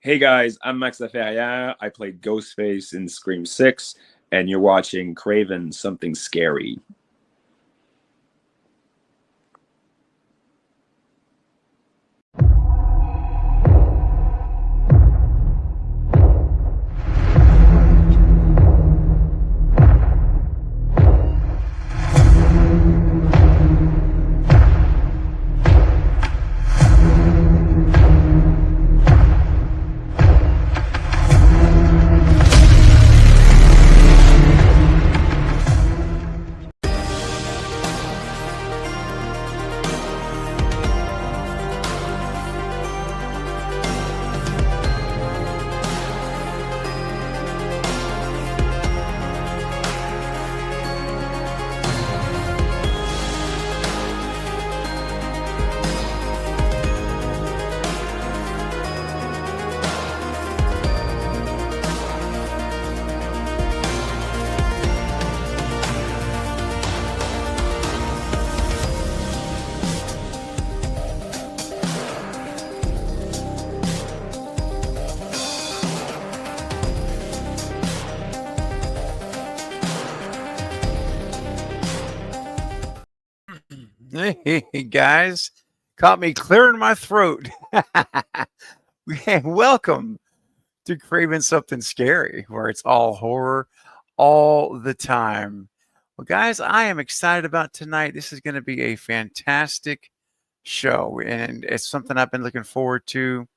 Hey guys, I'm Max Laferriere. I played Ghostface in Scream 6, and you're watching Craven Something Scary. Hey guys, caught me clearing my throat. Welcome to Craven Something Scary, where it's all horror all the time. Well, guys, I am excited about tonight. This is going to be a fantastic show, and it's something I've been looking forward to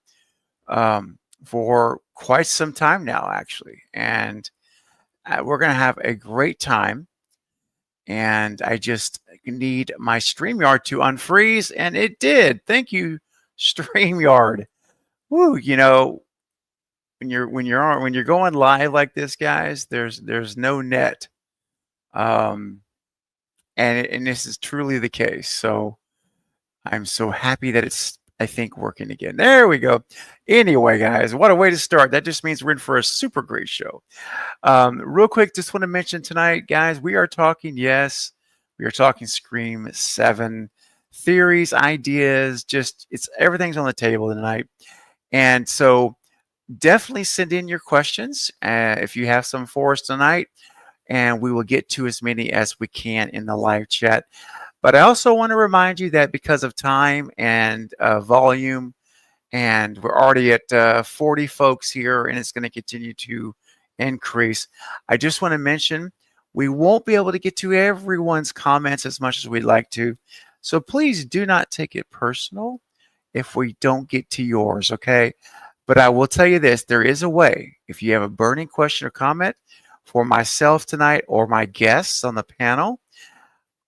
for quite some time now, actually. And we're going to have a great time. And I just need my StreamYard to unfreeze, and it did. Thank you, StreamYard. Woo, when you're going live like this, guys, there's no net. And this is truly the case. So I'm so happy that it's, I think, working again. There we go. Anyway, guys, what a way to start. That just means we're in for a super great show. Real quick, just want to mention tonight, guys, we are talking Scream 7 theories, ideas, it's everything's on the table tonight. And so definitely send in your questions if you have some for us tonight, and we will get to as many as we can in the live chat. But I also want to remind you that because of time and volume, and we're already at 40 folks here, and it's going to continue to increase. I just want to mention we won't be able to get to everyone's comments as much as we'd like to. So please do not take it personal if we don't get to yours, okay? But I will tell you this, there is a way. If you have a burning question or comment for myself tonight or my guests on the panel,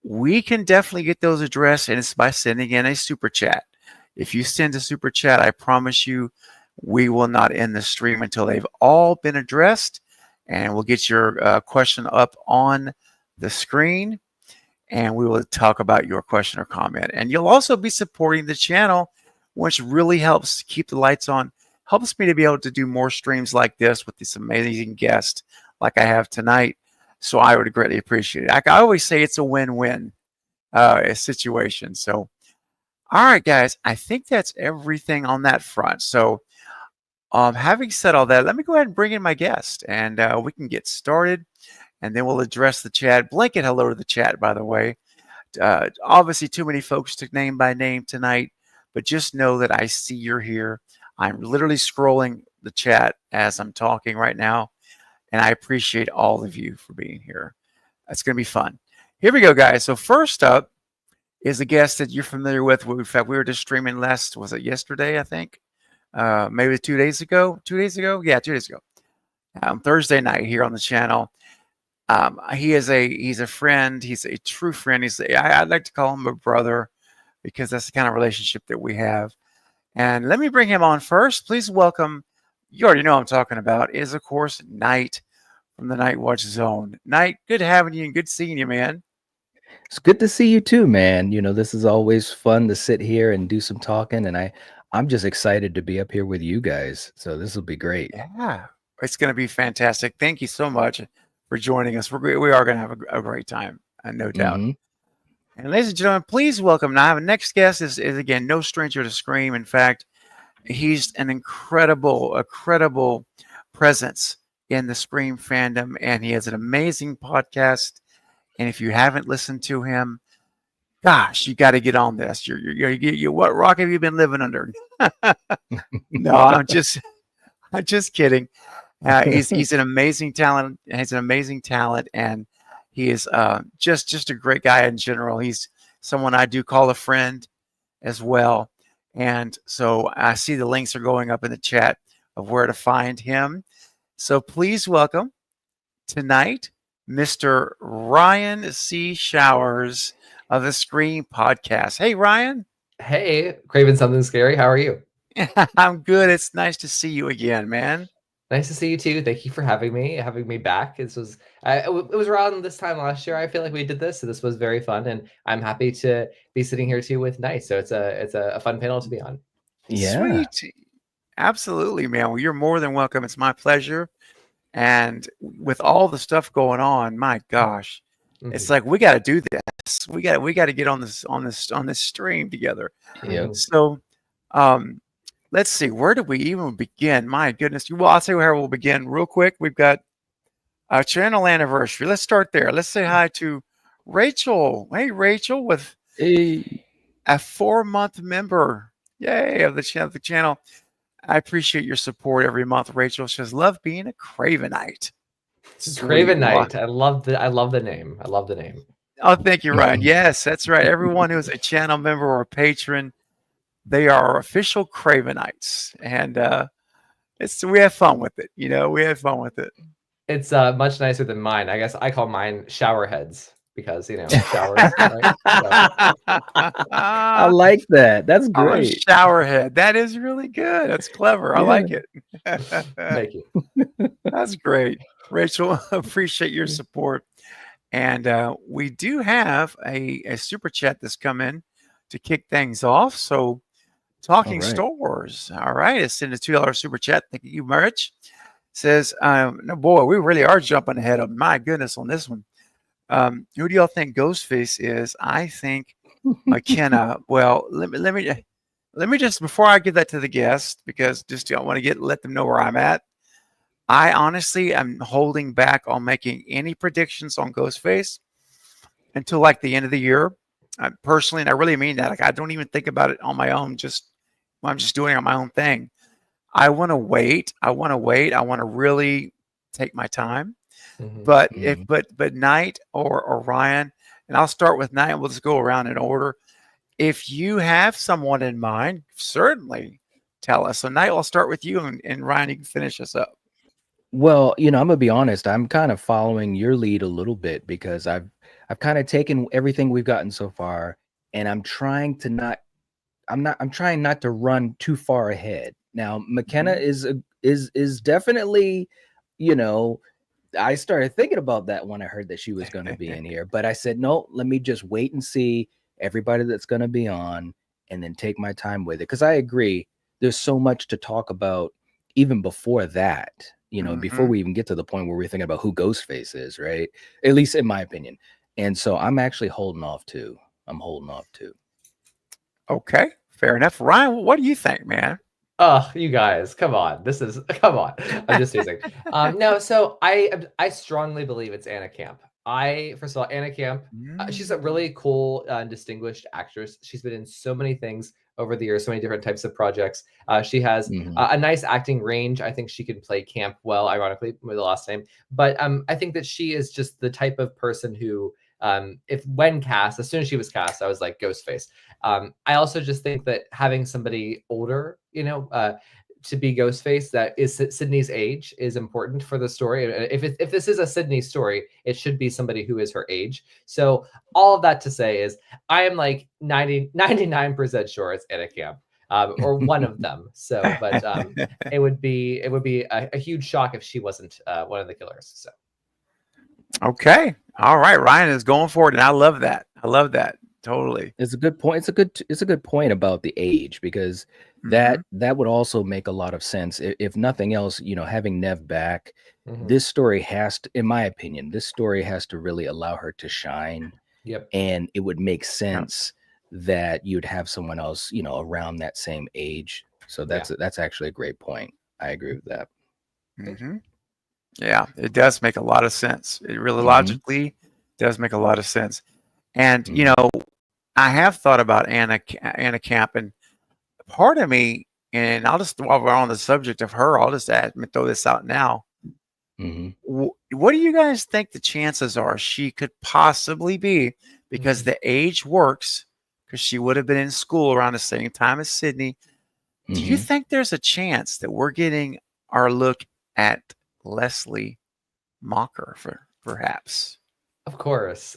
we can definitely get those addressed, and it's by sending in a super chat. If you send a super chat, I promise you we will not end the stream until they've all been addressed, and we'll get your question up on the screen, and we will talk about your question or comment. And you'll also be supporting the channel, which really helps keep the lights on, helps me to be able to do more streams like this with this amazing guest like I have tonight. So I would greatly appreciate it. I always say it's a win-win situation. So, all right, guys, I think that's everything on that front. So having said all that, let me go ahead and bring in my guest, and we can get started, and then we'll address the chat. Blanket hello to the chat, by the way. Obviously, too many folks to name by name tonight, but just know that I see you're here. I'm literally scrolling the chat as I'm talking right now, and I appreciate all of you for being here. It's going to be fun. Here we go, guys. So first up is a guest that you're familiar with. In fact, we were just streaming was it yesterday, I think? Maybe 2 days ago. 2 days ago? Yeah, 2 days ago. Thursday night here on the channel. He's a friend. He's a true friend. I'd like to call him a brother because that's the kind of relationship that we have. And let me bring him on first. Please welcome, you already know what I'm talking about, is of course Knight from the Night Watch Zone. Knight, good having you and good seeing you, man. It's good to see you too, man. This is always fun to sit here and do some talking, and I'm just excited to be up here with you guys. So this will be great. Yeah, it's going to be fantastic. Thank you so much for joining us. We are going to have a great time, no doubt. And ladies and gentlemen, please welcome. Now, our next guest is again no stranger to Scream. In fact, he's an incredible presence in the Scream fandom, and he has an amazing podcast. And if you haven't listened to him, gosh, you got to get on this. You what rock have you been living under? No, I'm just kidding. He's an amazing talent. He's an amazing talent, and he is just a great guy in general. He's someone I do call a friend as well. And so I see the links are going up in the chat of where to find him. So please welcome tonight, Mr. Ryan C. Showers of the Scream Podcast. Hey, Ryan. Hey, Craven Something Scary. How are you? I'm good. It's nice to see you again, man. Nice to see you too. Thank you for having me back. It was around this time last year. I feel like we did this, so this was very fun, and I'm happy to be sitting here too with Knight. So it's a fun panel to be on. Yeah, sweet, absolutely, man. Well, you're more than welcome. It's my pleasure. And with all the stuff going on, my gosh, it's like we got to do this. We got to get on this stream together. Yeah. So, let's see, where do we even begin? My goodness. Well, I'll say where we'll begin real quick. We've got our channel anniversary. Let's start there. Let's say hi to Rachel. Hey, Rachel, with a 4-month member. Yay, of the channel. I appreciate your support every month, Rachel. She says, love being a Cravenite. Cravenite. I love the name. I love the name. Oh, thank you, Ryan. Yes, that's right. Everyone who's a channel member or a patron, they are official Cravenites, and we have fun with it. We have fun with it. It's much nicer than mine. I guess I call mine shower heads because showers. Right? I like that. That's great. Shower head. That is really good. That's clever. I like it. Thank you. That's great, Rachel. Appreciate your support. And we do have a super chat that's come in to kick things off. So. Talking Star Wars. All right. It's in a $2 super chat. Thank you, Merch. Says, no, boy, we really are jumping ahead of my goodness on this one. Who do y'all think Ghostface is? I think McKenna. Well, let me just, before I give that to the guest, because just I want to let them know where I'm at. I honestly am holding back on making any predictions on Ghostface until like the end of the year. Personally, and I really mean that. Like, I don't even think about it on my own. I'm just doing it on my own thing. I want to wait. I want to really take my time. But but Knight or Ryan, and I'll start with Knight. We'll just go around in order. If you have someone in mind, certainly tell us. So Knight, I'll start with you, and Ryan, you can finish us up. Well, I'm gonna be honest. I'm kind of following your lead a little bit because I've kind of taken everything we've gotten so far, and I'm trying not to run too far ahead. Now, McKenna is definitely, I started thinking about that when I heard that she was going to be in here, but I said, no, let me just wait and see everybody that's going to be on and then take my time with it. Cause I agree. There's so much to talk about even before that, before we even get to the point where we're thinking about who Ghostface is, right? At least in my opinion. And so I'm actually holding off too. Okay, fair enough. Ryan, what do you think, man? Oh, you guys, come on. Come on. I'm just teasing. No, so I strongly believe it's Anna Camp. First of all, Anna Camp, she's a really cool and distinguished actress. She's been in so many things over the years, so many different types of projects. She has a nice acting range. I think she can play Camp well, ironically, with the last name. But I think that she is just the type of person who, when cast, as soon as she was cast, I was like, Ghostface. I also just think that having somebody older, to be Ghostface that is Sydney's age is important for the story. If this is a Sydney story, it should be somebody who is her age. So all of that to say is I am like 99% sure it's Anna Camp. Or one of them. So, but it would be a huge shock if she wasn't one of the killers. So, okay, all right, Ryan is going for it, and I love that. Totally, it's a good point. It's a good point about the age because that would also make a lot of sense. If nothing else, having Nev back, this story in my opinion, to really allow her to shine. Yep, and it would make sense. That you'd have someone else, around that same age. So that's actually a great point. I agree with that. Mm-hmm. Yeah, it does make a lot of sense. It really logically does make a lot of sense. And you know, I have thought about Anna Camp, and part of me, and I'll just, while we're on the subject of her, I'll just throw this out now. What do you guys think the chances are she could possibly be? Because the age works, because she would have been in school around the same time as Sydney. Do you think there's a chance that we're getting our look at Leslie Mocker, perhaps? Of course.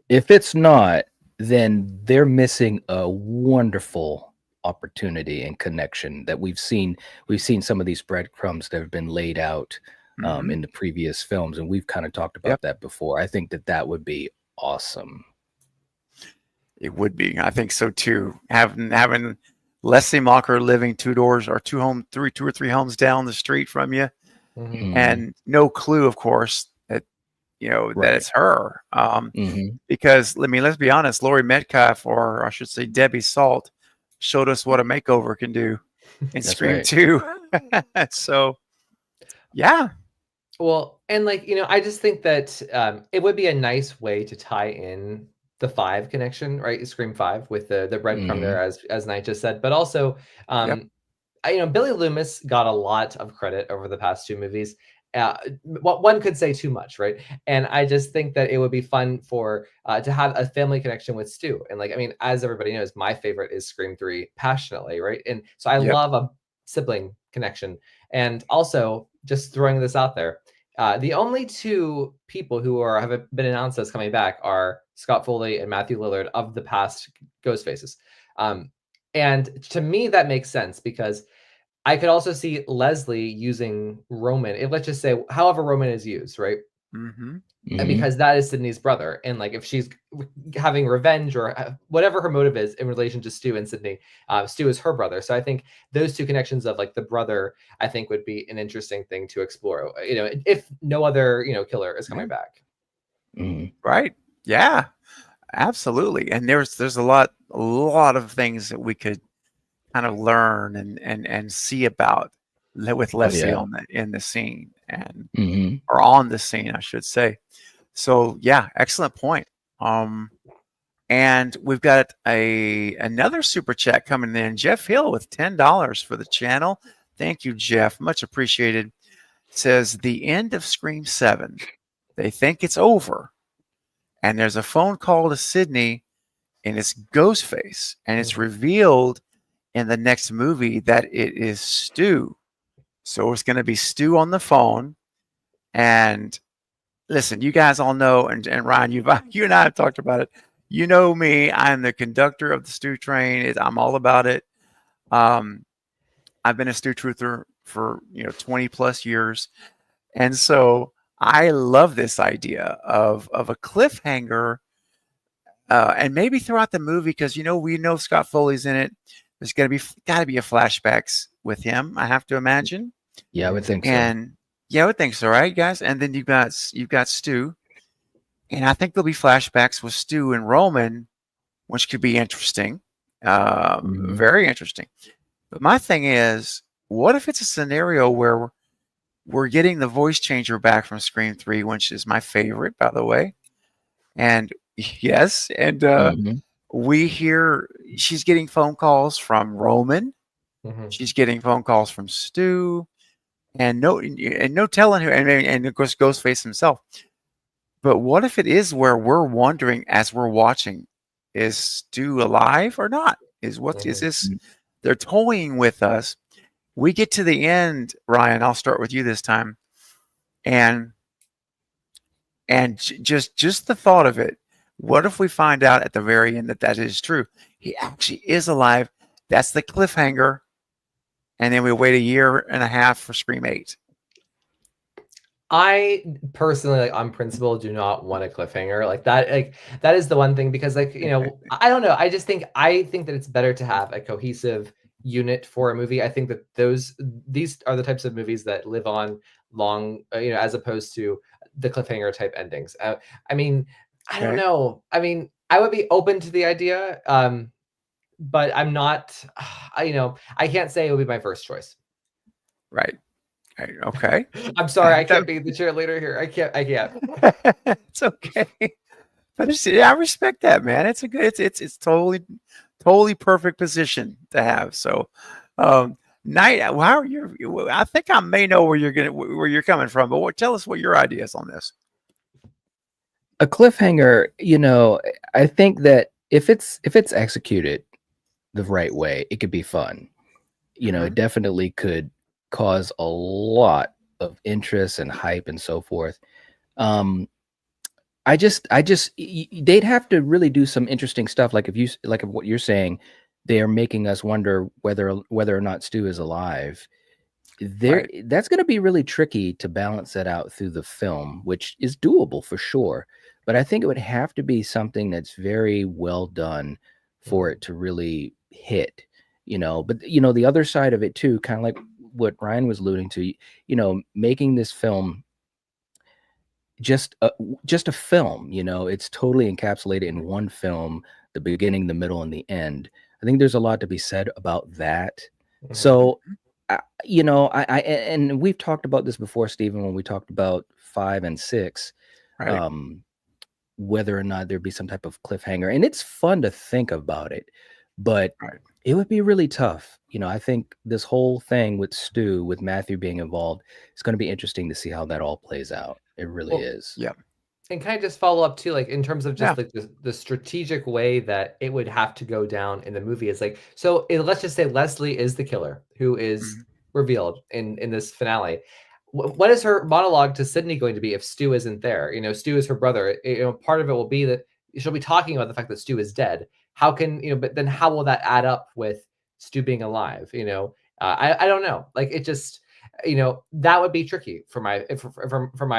If it's not, then they're missing a wonderful opportunity and connection that we've seen. We've seen some of these breadcrumbs that have been laid out in the previous films, and we've kind of talked about that before. I think that would be awesome. It would be. I think so too. Having Leslie Mocker living two or three homes down the street from you, and no clue, of course, that that it's her. Because let's be honest, Laurie Metcalf, or I should say Debbie Salt, showed us what a makeover can do in Scream 2. So, yeah. Well, and I just think that it would be a nice way to tie in the 5 connection, right? Scream 5 with the breadcrumb there, as Knight just said, but also, Billy Loomis got a lot of credit over the past 2 movies. What one could say too much, right? And I just think that it would be fun for to have a family connection with Stu. And as everybody knows, my favorite is Scream 3 passionately, right? And so I love a sibling connection. And also, just throwing this out there, the only 2 people who have been announced as coming back are Scott Foley and Matthew Lillard of the past Ghostfaces. And to me, that makes sense, because I could also see Leslie using Roman. Let's just say, however Roman is used, right? And because that is Sydney's brother, and if she's having revenge or whatever her motive is in relation to Stu and Sydney, Stu is her brother. So I think those 2 connections of the brother, I think, would be an interesting thing to explore. If no other killer is coming back. Right? Yeah, absolutely. And there's a lot of things that we could kind of learn and see about with Leslie in the scene, and or on the scene, I should say. So yeah, excellent point. And we've got another super chat coming in. Jeff Hill with $10 for the channel. Thank you, Jeff. Much appreciated. Says the end of Scream 7. They think it's over, and there's a phone call to Sydney, and it's Ghostface, and it's revealed in the next movie that it is Stu. So it's going to be Stu on the phone. And listen, you guys all know, and Ryan, you and I have talked about it. You know me, I'm the conductor of the Stu Train. I'm all about it. I've been a Stu Truther for 20 plus years. And so I love this idea of a cliffhanger, and maybe throughout the movie, because we know Scott Foley's in it. There's got to be a flashbacks with him, I have to imagine. Yeah, I would think so. And yeah, I would think so, right, guys? And then you've got Stu, and I think there'll be flashbacks with Stu and Roman, which could be interesting, very interesting. But my thing is, what if it's a scenario where we're getting the voice changer back from Scream 3, which is my favorite, by the way, and yes, and we hear she's getting phone calls from Roman. She's getting phone calls from Stu, and no telling who, and of course Ghostface himself. But what if it is where we're wondering as we're watching, is Stu alive or not? Is this? They're toying with us. We get to the end, Ryan. I'll start with you this time, and just the thought of it. What if we find out at the very end that is true? He actually is alive. That's the cliffhanger. And then we wait 1.5 years for Scream 8. I personally, on principle, do not want a cliffhanger that. That is the one thing, because I don't know. I think that it's better to have a cohesive unit for a movie. I think that these are the types of movies that live on long, as opposed to the cliffhanger type endings. I don't know. I would be open to the idea. but I'm not. I can't say it would be my first choice. Right. Okay. I'm sorry, I can't be the cheerleader here. I can't. It's okay. But I respect that, man. It's a good. It's totally perfect position to have. So, Knight, how are you? I think I may know where you're coming from, but tell us what your ideas on this. A cliffhanger, I think that if it's executed the right way, it could be fun. It definitely could cause a lot of interest and hype and so forth. They'd have to really do some interesting stuff. Like what you're saying, they are making us wonder whether or not Stu is alive. That's going to be really tricky to balance that out through the film, which is doable for sure. But I think it would have to be something that's very well done for it to really hit, But the other side of it too, kind of like what Ryan was alluding to, making this film just a film, it's totally encapsulated in one film, the beginning, the middle, and the end. I think there's a lot to be said about that. So, and we've talked about this before, Stephen, when we talked about 5 and 6, whether or not there'd be some type of cliffhanger, and it's fun to think about it, but it would be really tough. I think this whole thing with Stu, with Matthew being involved, it's going to be interesting to see how that all plays out. It really is. Yeah. And can I just follow up too, like in terms of just like the strategic way that it would have to go down in the movie is like, so let's just say Leslie is the killer who is revealed in this finale. What is her monologue to Sydney going to be if Stu isn't there? Stu is her brother. Part of it will be that she'll be talking about the fact that Stu is dead. How can, but then how will that add up with Stu being alive? I don't know. Like it just, that would be tricky for my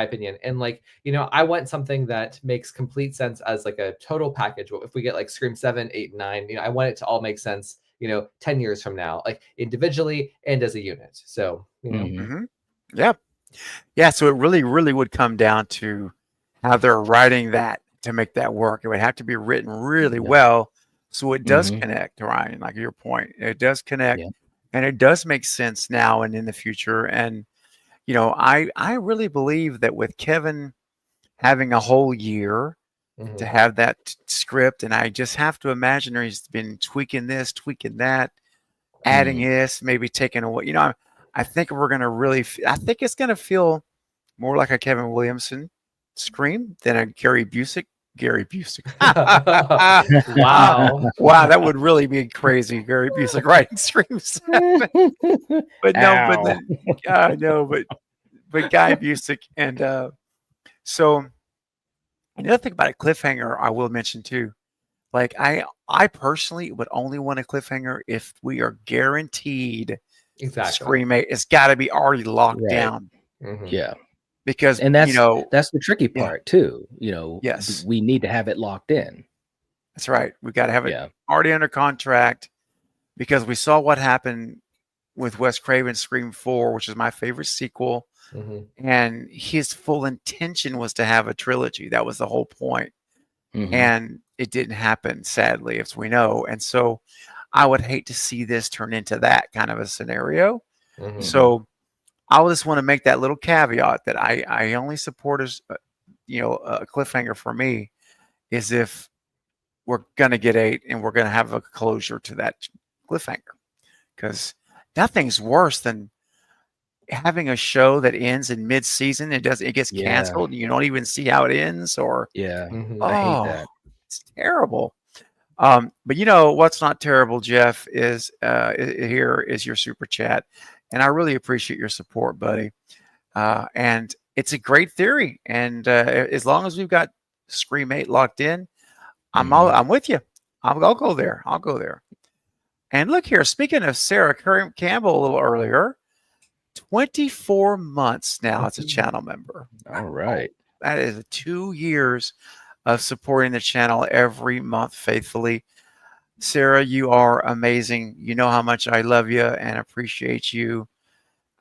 opinion. And like, I want something that makes complete sense as like a total package. If we get like Scream 7, 8, 9, I want it to all make sense, 10 years from now, like individually and as a unit. So, Yeah. So it really, really would come down to how they're writing that to make that work. It would have to be written really well. So it does connect, Ryan, like your point. It does connect and it does make sense now and in the future. And, I really believe that with Kevin having a whole year to have that script, and I just have to imagine he's been tweaking this, tweaking that, adding this, maybe taking away, I think we're going to I think it's going to feel more like a Kevin Williamson Scream than a Gary Busey. Wow. Wow, that would really be crazy. Gary Busey writing Scream 7. But Guy Busey. And so another thing about a cliffhanger I will mention too. Like I personally would only want a cliffhanger if we are guaranteed Scream 8. It's got to be already locked down. Yeah. Because that's the tricky part too. Yes, we need to have it locked in. That's right. We got to have it already under contract, because we saw what happened with Wes Craven's Scream 4, which is my favorite sequel. And his full intention was to have a trilogy. That was the whole point. And it didn't happen, sadly, as we know. And so I would hate to see this turn into that kind of a scenario. So I just want to make that little caveat that I only support a cliffhanger for me is if we're going to get 8 and we're going to have a closure to that cliffhanger, because nothing's worse than having a show that ends in mid-season. It gets canceled and you don't even see how it ends, or I hate that. It's terrible. But what's not terrible, Jeff, is here is your super chat. And I really appreciate your support, buddy. And it's a great theory. And as long as we've got Scream 8 locked in, I'm with you. I'll go there. I'll go there. And look here, speaking of Sarah Campbell a little earlier, 24 months now as a channel member. All right. That is 2 years of supporting the channel every month faithfully. Sarah, you are amazing. You know how much I love you and appreciate you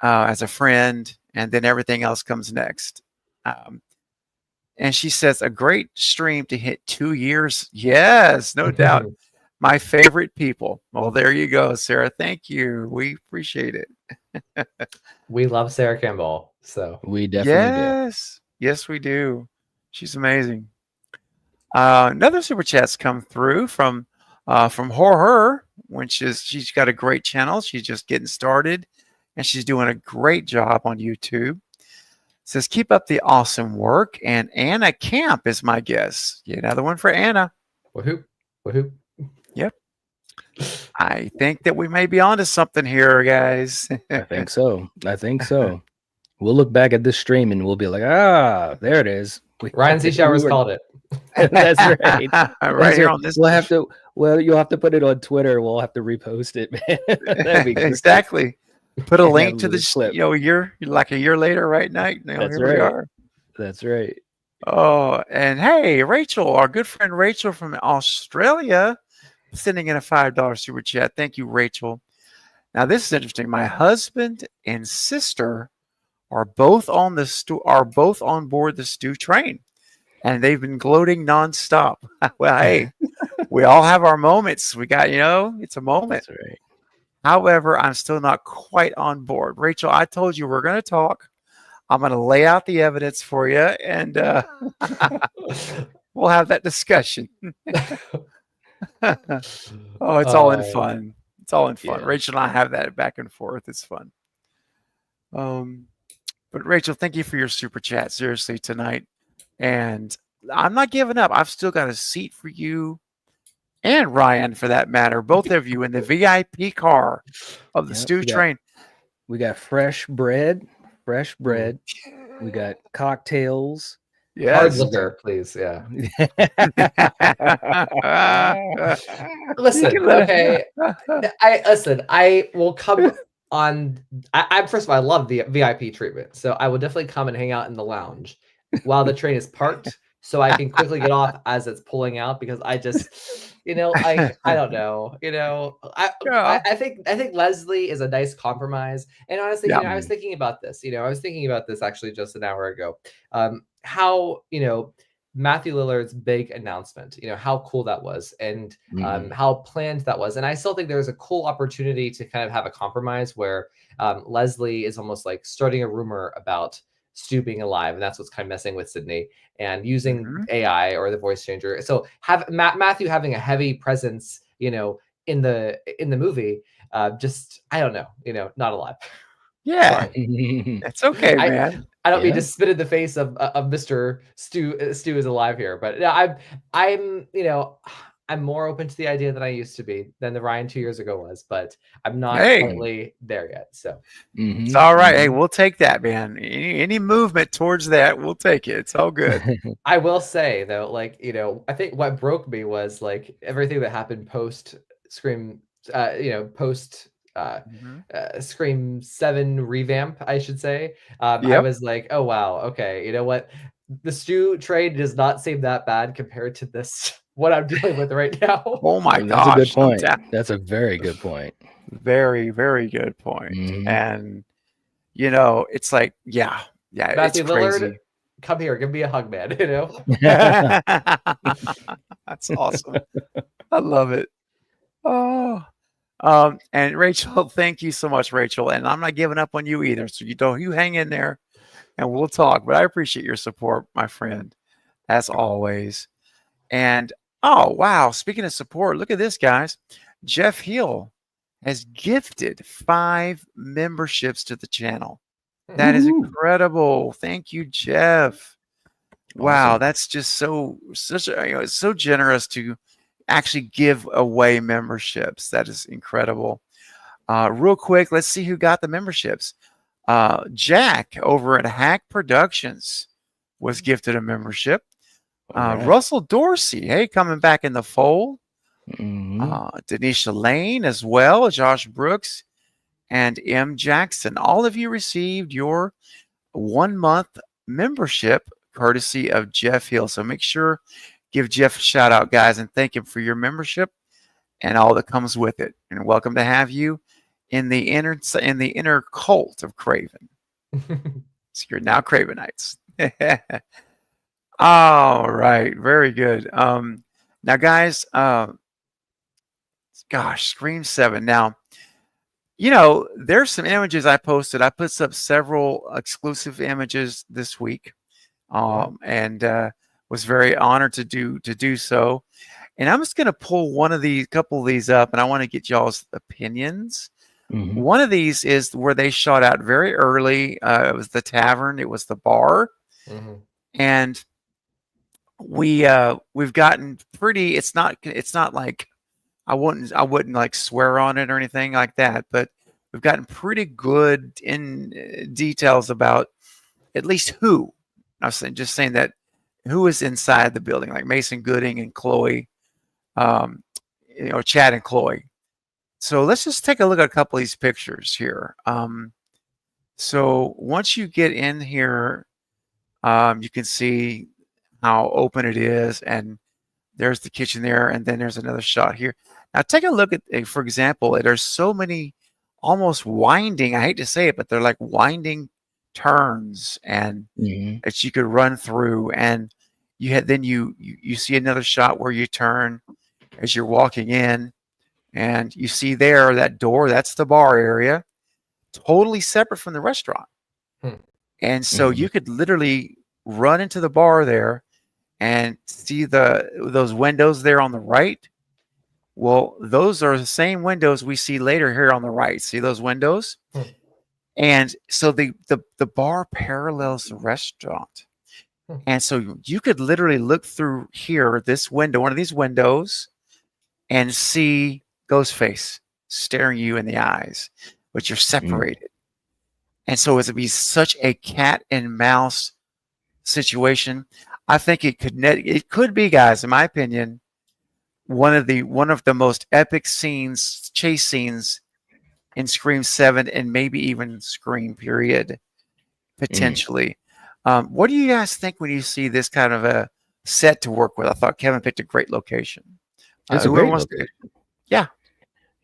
as a friend, and then everything else comes next. And she says, a great stream to hit 2 years. Yes, no doubt. My favorite people. Well, there you go, Sarah. Thank you. We appreciate it. We love Sarah Kimball. So We definitely do. Yes, we do. She's amazing. Another super chat's come through from Horror, which is she's got a great channel. She's just getting started, and she's doing a great job on YouTube. Says keep up the awesome work, and Anna Camp is my guest. Another one for Anna. Woohoo! Woohoo! Yep. I think that we may be onto something here, guys. I think so. We'll look back at this stream and we'll be like, there it is. Ryan C. Showers called it. That's right. Right here on this. You'll have to put it on Twitter. We'll have to repost it, man. That'd be great. Exactly. Put a link to the the clip. a year, like a year later, right, Night? That's here we right. are. That's right. Oh, and hey, Rachel, our good friend Rachel from Australia, sending in a $5 super chat. Thank you, Rachel. Now this is interesting. My husband and sister are both on board the Stu Train, and they've been gloating nonstop. Well, hey, we all have our moments. We got, it's a moment. That's right. However, I'm still not quite on board. Rachel, I told you we're going to talk. I'm going to lay out the evidence for you, and we'll have that discussion. Oh, it's all in fun. It's all in fun. Yeah. Rachel and I have that back and forth. It's fun. But Rachel, thank you for your super chat, seriously, tonight. And I'm not giving up. I've still got a seat for you and Ryan, for that matter, both of you in the VIP car of the Stu Train. We got fresh bread. We got cocktails. Hard liquor, please. Yeah. Listen, okay. I will come on. I first of all, I love the VIP treatment, so I will definitely come and hang out in the lounge while the train is parked, so I can quickly get off as it's pulling out, because I just, I don't know, I think Leslie is a nice compromise. And honestly, I was thinking about this. Actually just an hour ago. How Matthew Lillard's big announcement, how cool that was, and how planned that was. And I still think there's a cool opportunity to kind of have a compromise where Leslie is almost like starting a rumor about Stu being alive, and that's what's kind of messing with Sydney, and using AI or the voice changer. So have Matthew having a heavy presence, in the movie. Just, I don't know, not alive. Yeah, it's okay, man. I don't mean to spit in the face of Mr. Stu. Stu is alive here, but I'm more open to the idea than I used to be, than the Ryan 2 years ago was, but I'm not totally there yet. So it's all right. Hey, we'll take that, man. Any movement towards that, we'll take it. It's all good. I will say though, I think what broke me was everything that happened post Scream, post Scream 7 revamp, I should say. I was like, oh wow, okay, you know what? The Stu Train does not seem that bad compared to this, what I'm dealing with right now. Oh my gosh. That's a good point. That's a very good point. Very, very good point. And it's like, yeah, Matthew it's crazy. Lillard, come here, give me a hug, man. That's awesome. I love it. Oh. And Rachel, thank you so much, Rachel. And I'm not giving up on you either. So you hang in there and we'll talk. But I appreciate your support, my friend, as always. And oh wow, speaking of support, look at this, guys. Jeff Hill has gifted 5 memberships to the channel. That is incredible. Thank you, Jeff. Wow, that's just it's so generous to actually give away memberships. That is incredible. Real quick, let's see who got the memberships. Jack over at Hack Productions was gifted a membership. Russell Dorsey, hey, coming back in the fold. Denisha Lane as well, Josh Brooks, and M. Jackson. All of you received your 1-month membership courtesy of Jeff Hill. So make sure, give Jeff a shout out, guys, and thank him for your membership and all that comes with it. And welcome to have you in the inner cult of Craven. So you're now Cravenites. All right, very good. Now, guys, gosh, Scream 7. Now, you know, there's some images I posted. I put up several exclusive images this week, and was very honored to do so. And I'm just going to pull couple of these up, and I want to get y'all's opinions. Mhm. One of these is where they shot out very early. It was the tavern. It was the bar, and we've gotten pretty. It's not like I wouldn't like swear on it or anything like that, but we've gotten pretty good in details about at least who. I'm just saying that who is inside the building, like Mason Gooding and Chloe, Chad and Chloe. So let's just take a look at a couple of these pictures here. So once you get in here, you can see how open it is, and there's the kitchen there, and then there's another shot here. Now take a look at, for example, there's so many almost winding, I hate to say it, but they're like winding turns and that you could run through, and you see another shot where you turn as you're walking in, and you see there that door, that's the bar area, totally separate from the restaurant. And so you could literally run into the bar there and see those windows there on the right. Well, those are the same windows we see later here on the right. See those windows? And so the bar parallels the restaurant. And so you could literally look through here, this window, one of these windows, and see Ghostface staring you in the eyes, but you're separated. And so it would be such a cat and mouse situation. I think it could be, guys, in my opinion, one of the most epic chase scenes in Scream 7 and maybe even Scream period, potentially. What do you guys think when you see this kind of a set to work with? I thought Kevin picked a great location. It's a great location. Yeah.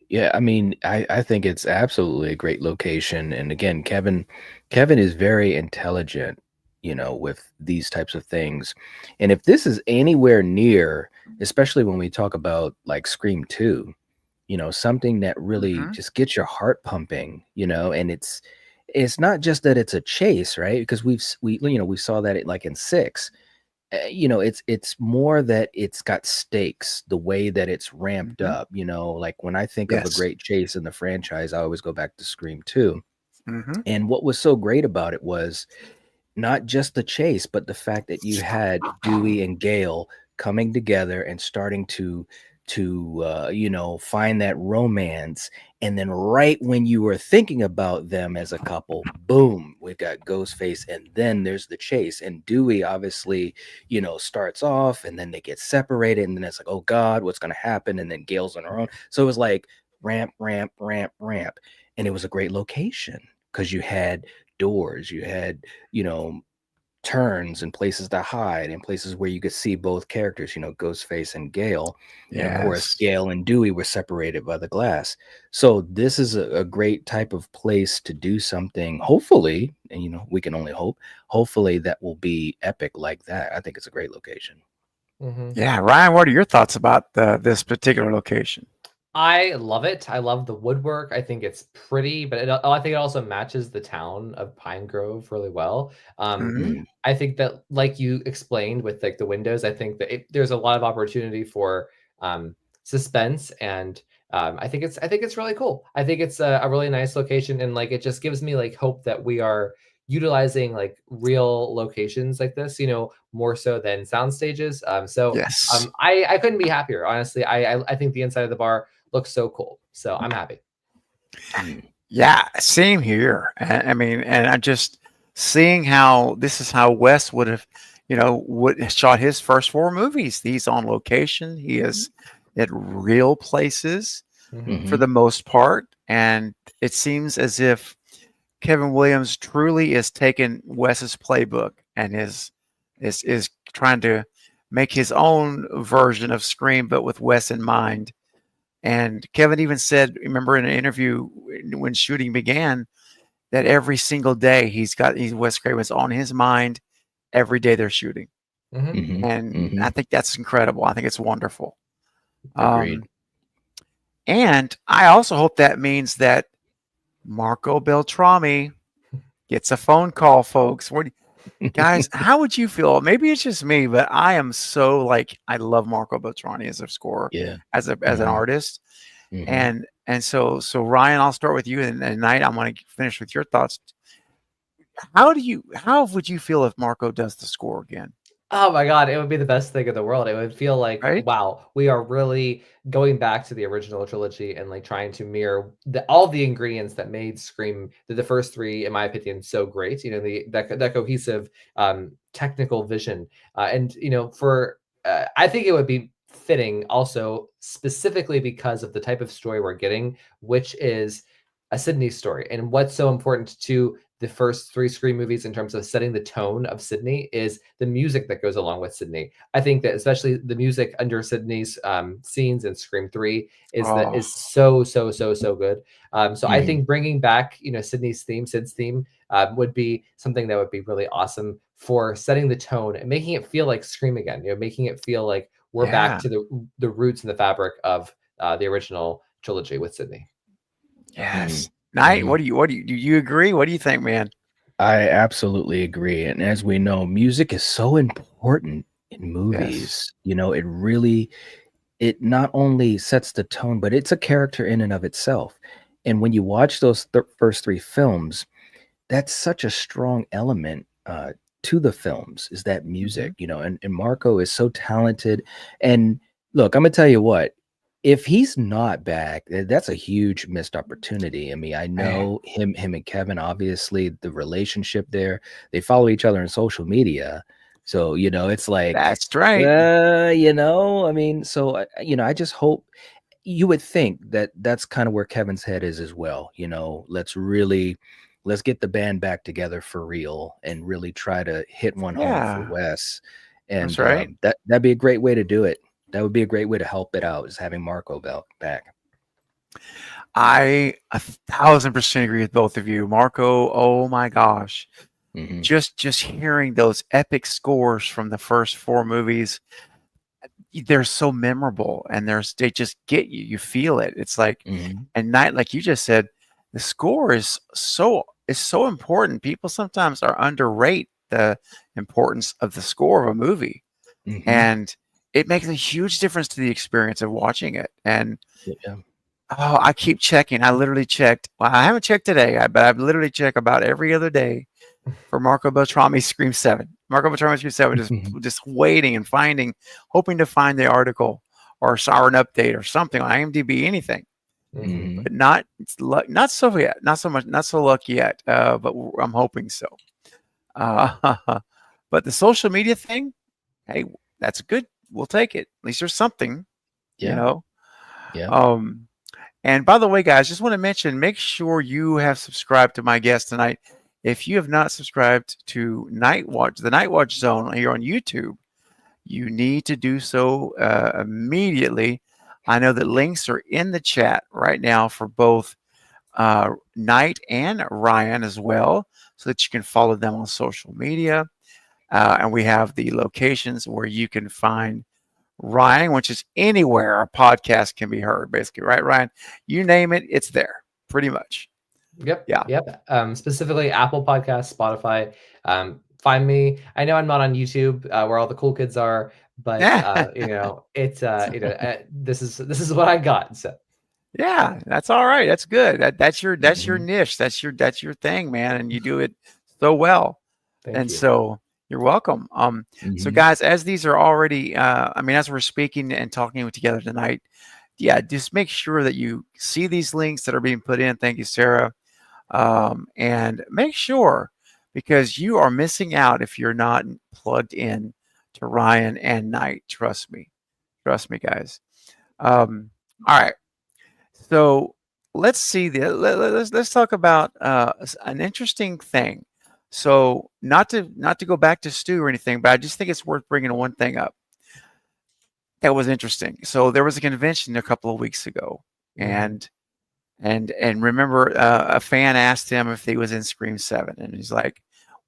Yeah, I mean, I think it's absolutely a great location. And again, Kevin is very intelligent, with these types of things. And if this is anywhere near, especially when we talk about like Scream 2, something that really just gets your heart pumping, and it's not just that it's a chase, right? Because we saw that like in 6. It's more that it's got stakes, the way that it's ramped up, like when I think of a great chase in the franchise, I always go back to Scream 2. And what was so great about it was not just the chase, but the fact that you had Dewey and Gale coming together and starting to find that romance. And then right when you were thinking about them as a couple, boom, we've got Ghostface, and then there's the chase. And Dewey obviously, starts off, and then they get separated, and then it's like, oh God, what's going to happen? And then Gale's on her own. So it was like ramp, ramp, ramp, ramp. And it was a great location because you had doors, you had, turns and places to hide and places where you could see both characters, Ghostface and Gale. And of course, Gale and Dewey were separated by the glass. So this is a great type of place to do something, hopefully, and we can only hope, hopefully that will be epic like that. I think it's a great location. Yeah, Ryan, what are your thoughts about this particular location? I love it. I love the woodwork. I think it's pretty, but I think it also matches the town of Pine Grove really well. I think that, like you explained with like the windows, I think that there's a lot of opportunity for suspense, and I think it's really cool. I think it's a really nice location, and like it just gives me like hope that we are utilizing like real locations like this, more so than sound stages. I couldn't be happier, honestly. I think the inside of the bar looks so cool, so I'm happy. Yeah, same here. I mean, and I'm just seeing how this is how Wes would have, shot his first 4 movies. He's on location. He is at real places for the most part, and it seems as if Kevin Williams truly is taking Wes's playbook and is trying to make his own version of Scream, but with Wes in mind. And Kevin even said, remember in an interview when shooting began, that every single day Wes Craven's on his mind every day they're shooting. And I think that's incredible. I think it's wonderful. Agreed. And I also hope that means that Marco Beltrami gets a phone call, folks. Guys, how would you feel? Maybe it's just me, but I am so like I love Marco Beltrami as a scorer, Yeah. as an artist. Mhm. And so Ryan, I'll start with you, and Knight, I want to finish with your thoughts. How would you feel if Marco does the score again? Oh my God, it would be the best thing in the world. It would feel like, Right? wow, we are really going back to the original trilogy and like trying to mirror all the ingredients that made Scream, the first three, in my opinion, so great. You know, that cohesive technical vision. And, you know, I think it would be fitting also specifically because of the type of story we're getting, which is a Sydney story. And what's so important to the first three Scream movies in terms of setting the tone of Sydney is the music that goes along with Sydney. I think that especially the music under Sydney's scenes in Scream 3 is so good. So I think bringing back, you know, Sydney's theme, Sid's theme, would be something that would be really awesome for setting the tone and making it feel like Scream again. You know, making it feel like we're back to the roots and the fabric of the original trilogy with Sydney. Yes. Knight, do you agree? What do you think, man? I absolutely agree. And as we know, music is so important in movies. Yes. You know, it not only sets the tone, but it's a character in and of itself. And when you watch those first three films, that's such a strong element to the films, is that music, you know, and Marco is so talented. And look, I'm gonna tell you what, if he's not back, that's a huge missed opportunity. I mean, I know him and Kevin, obviously the relationship there, they follow each other on social media. So, you know, it's like, that's right. You know, I mean, so, you know, I just hope, you would think that that's kind of where Kevin's head is as well. You know, let's get the band back together for real and really try to hit one home for Wes. And that's right. That'd be a great way to do it. That would be a great way to help it out, is having Marco back. I 1,000% agree with both of you. Marco, oh my gosh. Just hearing those epic scores from the first four movies, they're so memorable, and they just get you. You feel it. It's like, and Night, like you just said, the score is so important. People sometimes underrate the importance of the score of a movie, and it makes a huge difference to the experience of watching it. And I keep checking. I literally checked. Well, I haven't checked today, but I've literally checked about every other day for Marco Beltrami's Scream 7. Marco Beltrami's Scream 7, just waiting and hoping to find the article or an update or something on IMDb, anything. But not so yet. Not so lucky yet. But I'm hoping so. But the social media thing, hey, that's good. We'll take it. At least there's something, you know. Yeah. And by the way, guys, just want to mention, make sure you have subscribed to my guest tonight. If you have not subscribed to the Night Watch Zone here on YouTube, you need to do so immediately. I know that links are in the chat right now for both Night and Ryan as well, so that you can follow them on social media. And we have the locations where you can find Ryan, which is anywhere a podcast can be heard, basically, right, Ryan? You name it, it's there, pretty much. Yep. Specifically Apple Podcasts, Spotify. Find me. I know I'm not on YouTube where all the cool kids are, but you know, it's this is what I got. So yeah, that's all right. That's good. That's your niche. That's your thing, man, and you do it so well. Thank you. So you're welcome. So guys, as these are already, as we're speaking and talking together tonight, just make sure that you see these links that are being put in. Thank you, Sarah. And make sure, because you are missing out if you're not plugged in to Ryan and Night. Trust me, guys. All right. So let's see. Let's talk about an interesting thing. So not to go back to Stu or anything, but I just think it's worth bringing one thing up that was interesting. So there was a convention a couple of weeks ago, and remember, a fan asked him if he was in Scream 7, and he's like,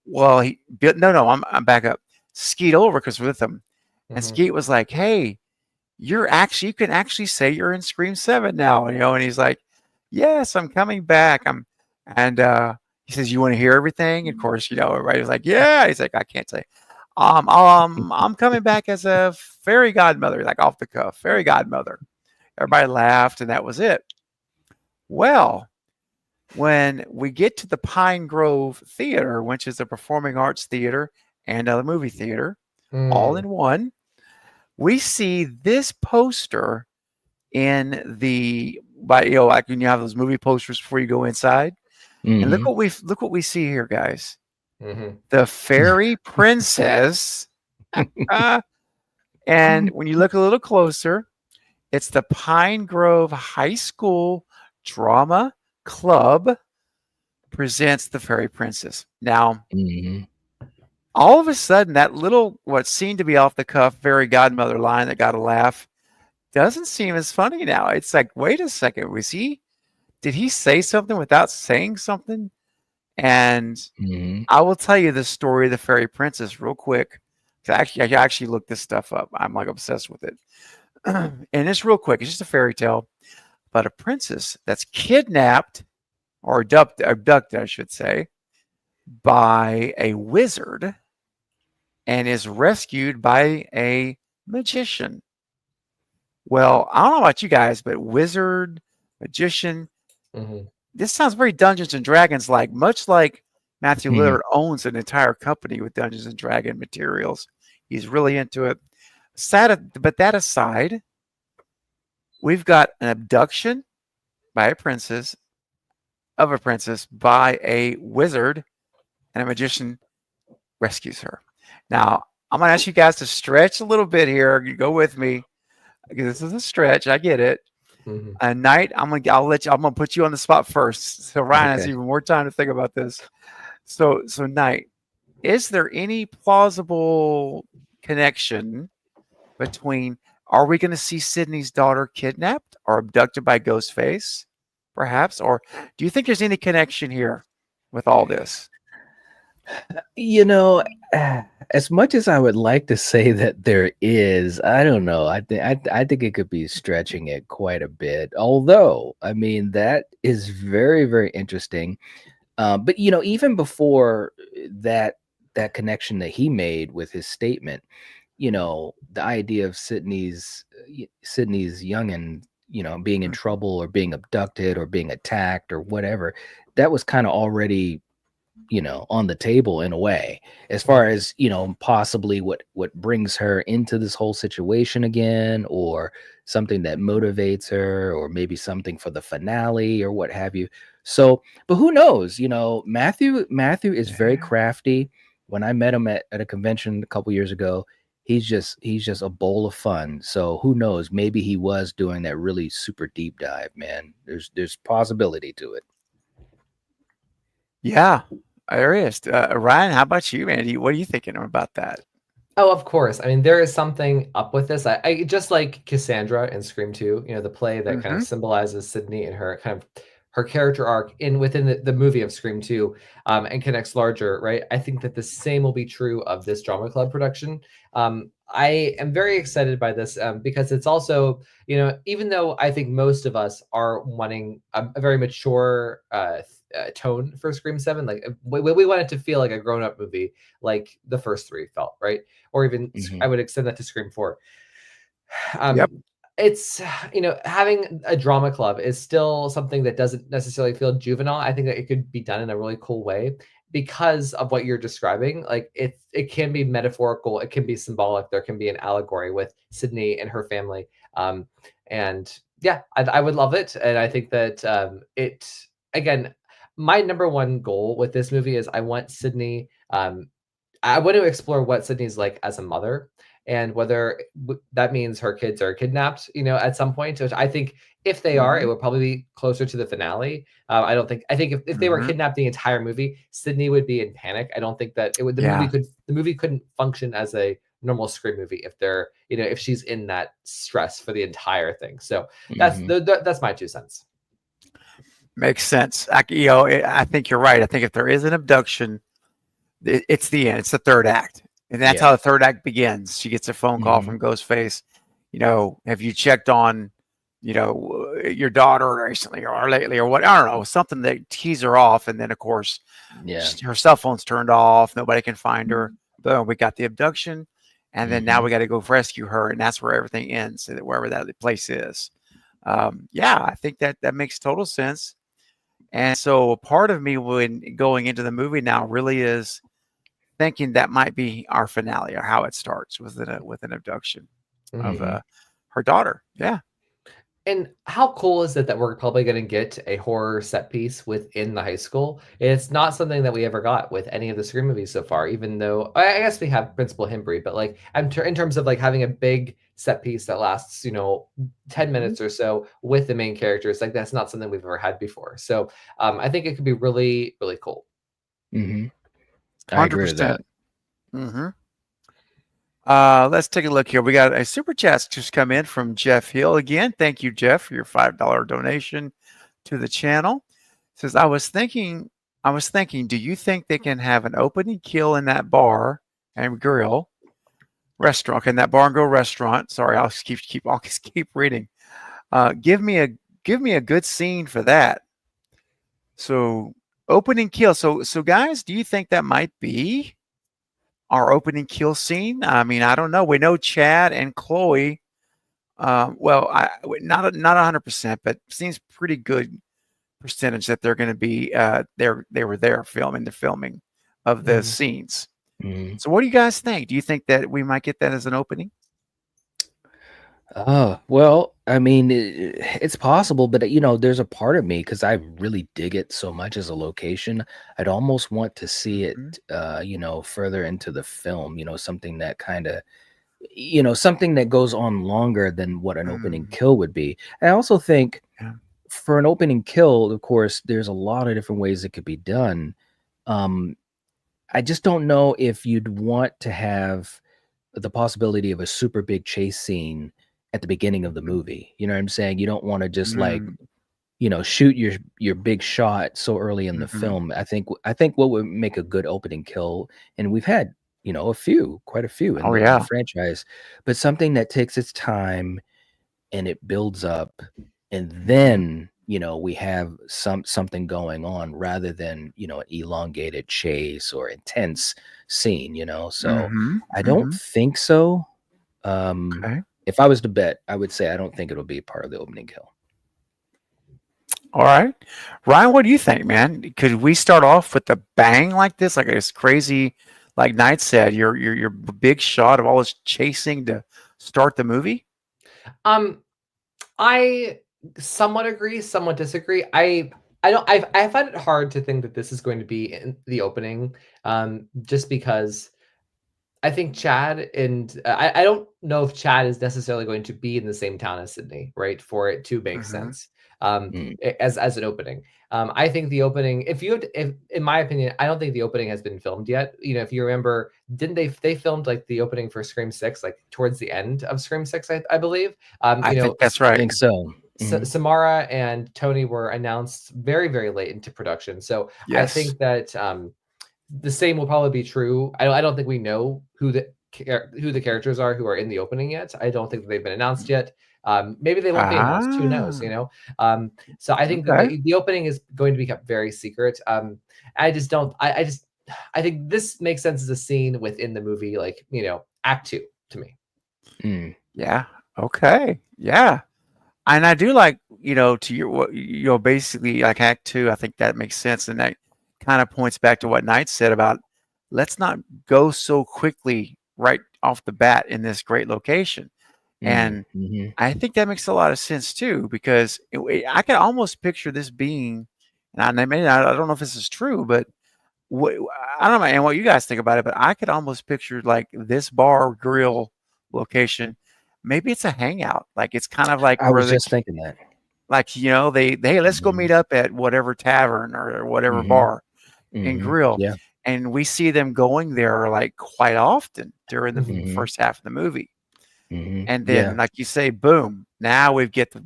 "Well, I'm back up." Skeet over because with him, and Skeet was like, "Hey, you can actually say you're in Scream 7 now, and he's like, yes, I'm coming back. And he says, you want to hear everything? And of course, everybody's like, yeah. He's like, I can't say. I'm coming back as a fairy godmother, like off the cuff, fairy godmother. Everybody laughed, and that was it. Well, when we get to the Pine Grove Theater, which is a performing arts theater and a movie theater, all in one, we see this poster in like when you have those movie posters before you go inside. And look what we see here, guys. The fairy princess. And when you look a little closer, it's the Pine Grove High School Drama Club presents the fairy princess. Now, all of a sudden, that little, what seemed to be off the cuff fairy godmother line that got a laugh doesn't seem as funny now. It's like, wait a second, did he say something without saying something? And I will tell you the story of the fairy princess real quick. I actually looked this stuff up. I'm like obsessed with it. And it's real quick. It's just a fairy tale about a princess that's kidnapped or abducted, I should say, by a wizard and is rescued by a magician. Well, I don't know about you guys, but wizard, magician, this sounds very Dungeons and Dragons like, much like Matthew Lillard owns an entire company with Dungeons and Dragon materials. He's really into it. But that aside, we've got an abduction by a princess by a wizard, and a magician rescues her. Now, I'm going to ask you guys to stretch a little bit here. You go with me, because this is a stretch. I get it. Knight, I'm gonna put you on the spot first, so Ryan has even more time to think about this. So Knight, is there any plausible connection between, are we going to see Sydney's daughter kidnapped or abducted by Ghostface, perhaps, or do you think there's any connection here with all this? As much as I would like to say that there is, I don't know. I think it could be stretching it quite a bit. Although, I mean, that is very, very interesting. But even before that connection that he made with his statement, the idea of Sydney's youngin, being in trouble or being abducted or being attacked or whatever, that was kind of already on the table in a way, as far as possibly what brings her into this whole situation again, or something that motivates her, or maybe something for the finale or what have you. So, but who knows? Matthew is very crafty. When I met him at a convention a couple years ago, he's just a bowl of fun. So who knows? Maybe he was doing that really super deep dive, man. There's possibility to it. Yeah, there is. Ryan, how about you, man? What are you thinking about that? Oh, of course. I mean, there is something up with this. I just like Cassandra in Scream 2, the play that kind of symbolizes Sydney and her kind of her character arc within the movie of Scream 2, and connects larger, right? I think that the same will be true of this drama club production. I am very excited by this because it's also, even though I think most of us are wanting a very mature tone for Scream 7, like we want it to feel like a grown-up movie, like the first three felt, right? Or even I would extend that to Scream 4. It's having a drama club is still something that doesn't necessarily feel juvenile. I think that it could be done in a really cool way because of what you're describing. Like it can be metaphorical, it can be symbolic, there can be an allegory with Sydney and her family, and yeah, I would love it. And I think that again, my number one goal with this movie is I want Sydney, I want to explore what Sydney's like as a mother, and whether that means her kids are kidnapped, at some point, which I think if they are, it would probably be closer to the finale. I think if they were kidnapped the entire movie, Sydney would be in panic. I don't think that the movie couldn't function as a normal Scream movie if they're, if she's in that stress for the entire thing. So that's my 2 cents. Makes sense. I think you're right. I think if there is an abduction, it's the end. It's the third act. And that's how the third act begins. She gets a phone call from Ghostface. have you checked on, your daughter recently or lately or what? I don't know, something that tease her off. And then, of course, her cell phone's turned off. Nobody can find her. Boom, we got the abduction. And then now we got to go rescue her. And that's where everything ends, wherever that place is. I think that makes total sense. And so part of me when going into the movie now really is thinking that might be our finale or how it starts with an abduction of her daughter. Yeah. And how cool is it that we're probably going to get a horror set piece within the high school? It's not something that we ever got with any of the Scream movies so far, even though I guess we have Principal Hembry, but like in terms of like having a big set piece that lasts, 10 minutes or so with the main characters, like that's not something we've ever had before. So I think it could be really, really cool. I agree with that. Let's take a look here. We got a super chat just come in from Jeff Hill again. Thank you, Jeff, for your $5 donation to the channel. It says, I was thinking, do you think they can have an opening kill in that bar and grill restaurant? In that bar and grill restaurant. Sorry, I'll keep reading. Give me a good scene for that. So opening kill. So guys, do you think that might be our opening kill scene? I mean, I don't know. We know Chad and Chloe. Not 100%, but seems pretty good percentage that they're going to be. They were there filming the filming of the scenes. So, what do you guys think? Do you think that we might get that as an opening? Well, I mean, it's possible, but there's a part of me because I really dig it so much as a location. I'd almost want to see it, further into the film. Something that kind of, something that goes on longer than what an opening kill would be. I also think for an opening kill, of course, there's a lot of different ways it could be done. I just don't know if you'd want to have the possibility of a super big chase scene at the beginning of the movie. You know what I'm saying? You don't want to just shoot your big shot so early in the film. I think what would make a good opening kill, and we've had, quite a few in the franchise, but something that takes its time and it builds up, and then, we have something going on rather than, an elongated chase or intense scene, so I don't think so. If I was to bet, I would say I don't think it'll be part of the opening kill. All right. Ryan, what do you think, man? Could we start off with a bang like this? Like it's crazy, like Knight said, your big shot of all this chasing to start the movie? I somewhat agree, somewhat disagree. I find it hard to think that this is going to be in the opening, just because I think Chad and I don't know if Chad is necessarily going to be in the same town as Sydney, right? For it to make sense as an opening. I think the opening, in my opinion, I don't think the opening has been filmed yet. If you remember, didn't they filmed like the opening for Scream 6, like towards the end of Scream 6, I believe. I think that's right. I think so. Samara and Tony were announced very, very late into production. So yes. I think that the same will probably be true. I don't think we know who the characters are who are in the opening yet. I don't think that they've been announced yet. Maybe they won't be announced. Who knows? So I think that the opening is going to be kept very secret. I think this makes sense as a scene within the movie, like Act 2 to me. Yeah. Okay. Yeah. And I do like to your basically like Act 2. I think that makes sense, and that kind of points back to what Knight said about let's not go so quickly right off the bat in this great location. And I think that makes a lot of sense too, because I can almost picture this being, and I don't know if this is true, but I don't know, and what you guys think about it, but I could almost picture like this bar grill location. Maybe it's a hangout. Like it's kind of like I was just thinking that. Like hey, let's go meet up at whatever tavern or whatever bar and grill. Yeah. And we see them going there like quite often during the first half of the movie. And then, like you say, boom! Now we got the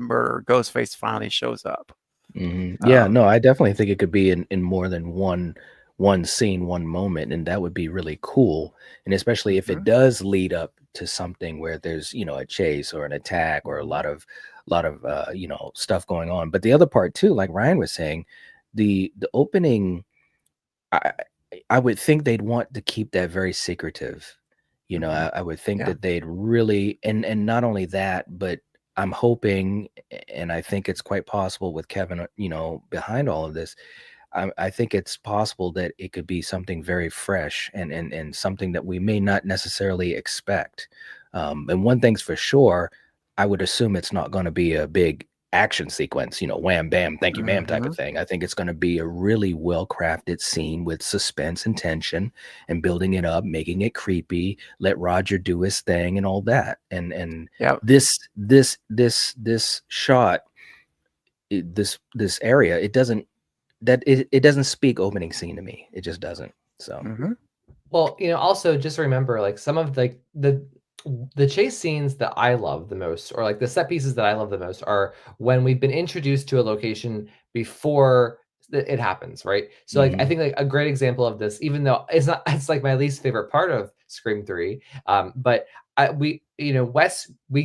murder. Ghostface finally shows up. Yeah, no, I definitely think it could be in more than one scene, one moment, and that would be really cool. And especially if it does lead up to something where there's, you know, a chase or an attack or a lot of you know, stuff going on. But the other part too, like Ryan was saying, the opening, I would think they'd want to keep that very secretive. You know, I would think that they'd really, and not only that, but I'm hoping, and I think it's quite possible with Kevin, you know, behind all of this, I think it's possible that it could be something very fresh and something that we may not necessarily expect. And one thing's for sure, I would assume it's not going to be a big action sequence, you know, wham, bam, thank you, ma'am type of thing. I think it's going to be a really well-crafted scene with suspense and tension and building it up, making it creepy, let Roger do his thing and all that. And this shot, this area, it doesn't speak opening scene to me. It just doesn't. So well, you know, also just remember, like, some of like the chase scenes that I love the most, or like the set pieces that I love the most, are when we've been introduced to a location before it happens, right? So like I think like a great example of this, even though it's like my least favorite part of Scream 3, but we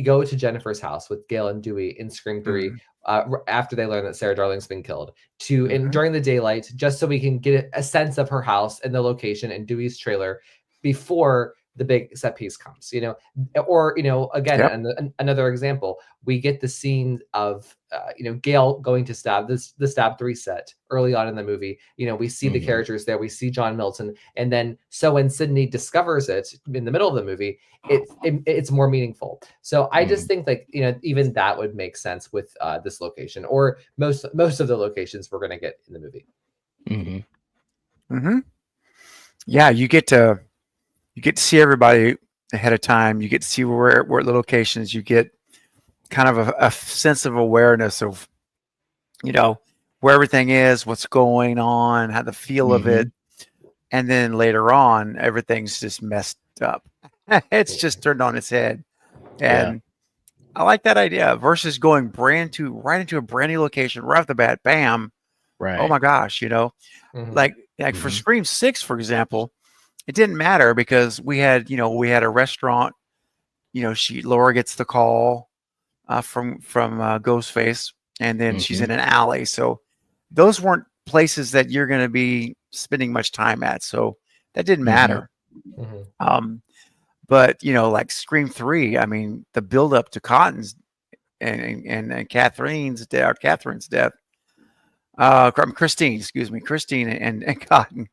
go to Jennifer's house with Gail and Dewey in Scream 3 after they learn that Sarah Darling's been killed, during the daylight, just so we can get a sense of her house and the location and Dewey's trailer before the big set piece comes, you know. Or, you know, again, another example, we get the scene of you know, Gail going to stab the Stab 3 set early on in the movie. You know, we see the characters there, we see John Milton, and then so when Sydney discovers it in the middle of the movie, it's more meaningful. So I just think, like, you know, even that would make sense with this location, or most of the locations we're going to get in the movie. Yeah, you get to see everybody ahead of time. You get to see where the locations. You get kind of a sense of awareness of, you know, where everything is, what's going on, how the feel of it. And then later on, everything's just messed up. It's just turned on its head. And I like that idea versus going right into a brand new location right off the bat. Bam. Right. Oh my gosh, you know, like for Scream 6, for example, it didn't matter because we had a restaurant. You know, Laura gets the call from Ghostface, and then she's in an alley. So those weren't places that you're going to be spending much time at. So that didn't matter. But you know, like Scream 3, I mean, the build up to Cotton's and Catherine's death. Christine and Cotton.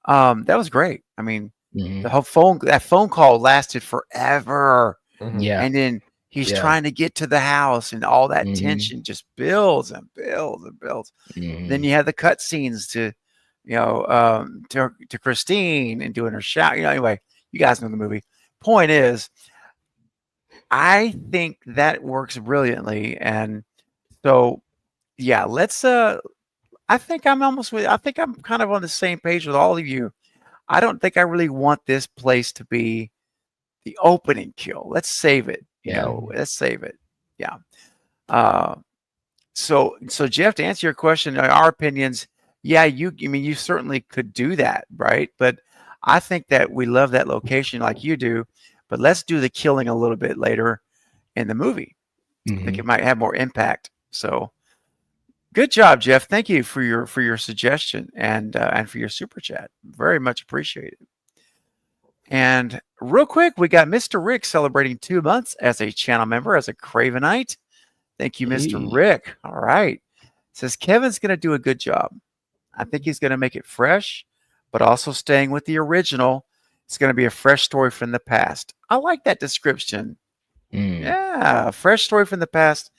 That was great. I mean, the whole phone call lasted forever. And then he's trying to get to the house, and all that tension just builds and builds and builds. Then you have the cut scenes to Christine and doing her shout. You know, anyway, you guys know the movie. Point is, I think that works brilliantly. And so, yeah, let's I think I'm kind of on the same page with all of you. I don't think I really want this place to be the opening kill. Let's save it. Let's save it. Yeah. So Jeff, to answer your question, our opinions, you certainly could do that, right? But I think that we love that location like you do, but let's do the killing a little bit later in the movie. I think it might have more impact. So good job, Jeff. Thank you for your suggestion and for your super chat. Very much appreciated. And real quick, we got Mr. Rick celebrating 2 months as a channel member, as a Cravenite. Thank you, Mr. Rick. All right. Says Kevin's going to do a good job. I think he's going to make it fresh, but also staying with the original. It's going to be a fresh story from the past. I like that description. Yeah, fresh story from the past.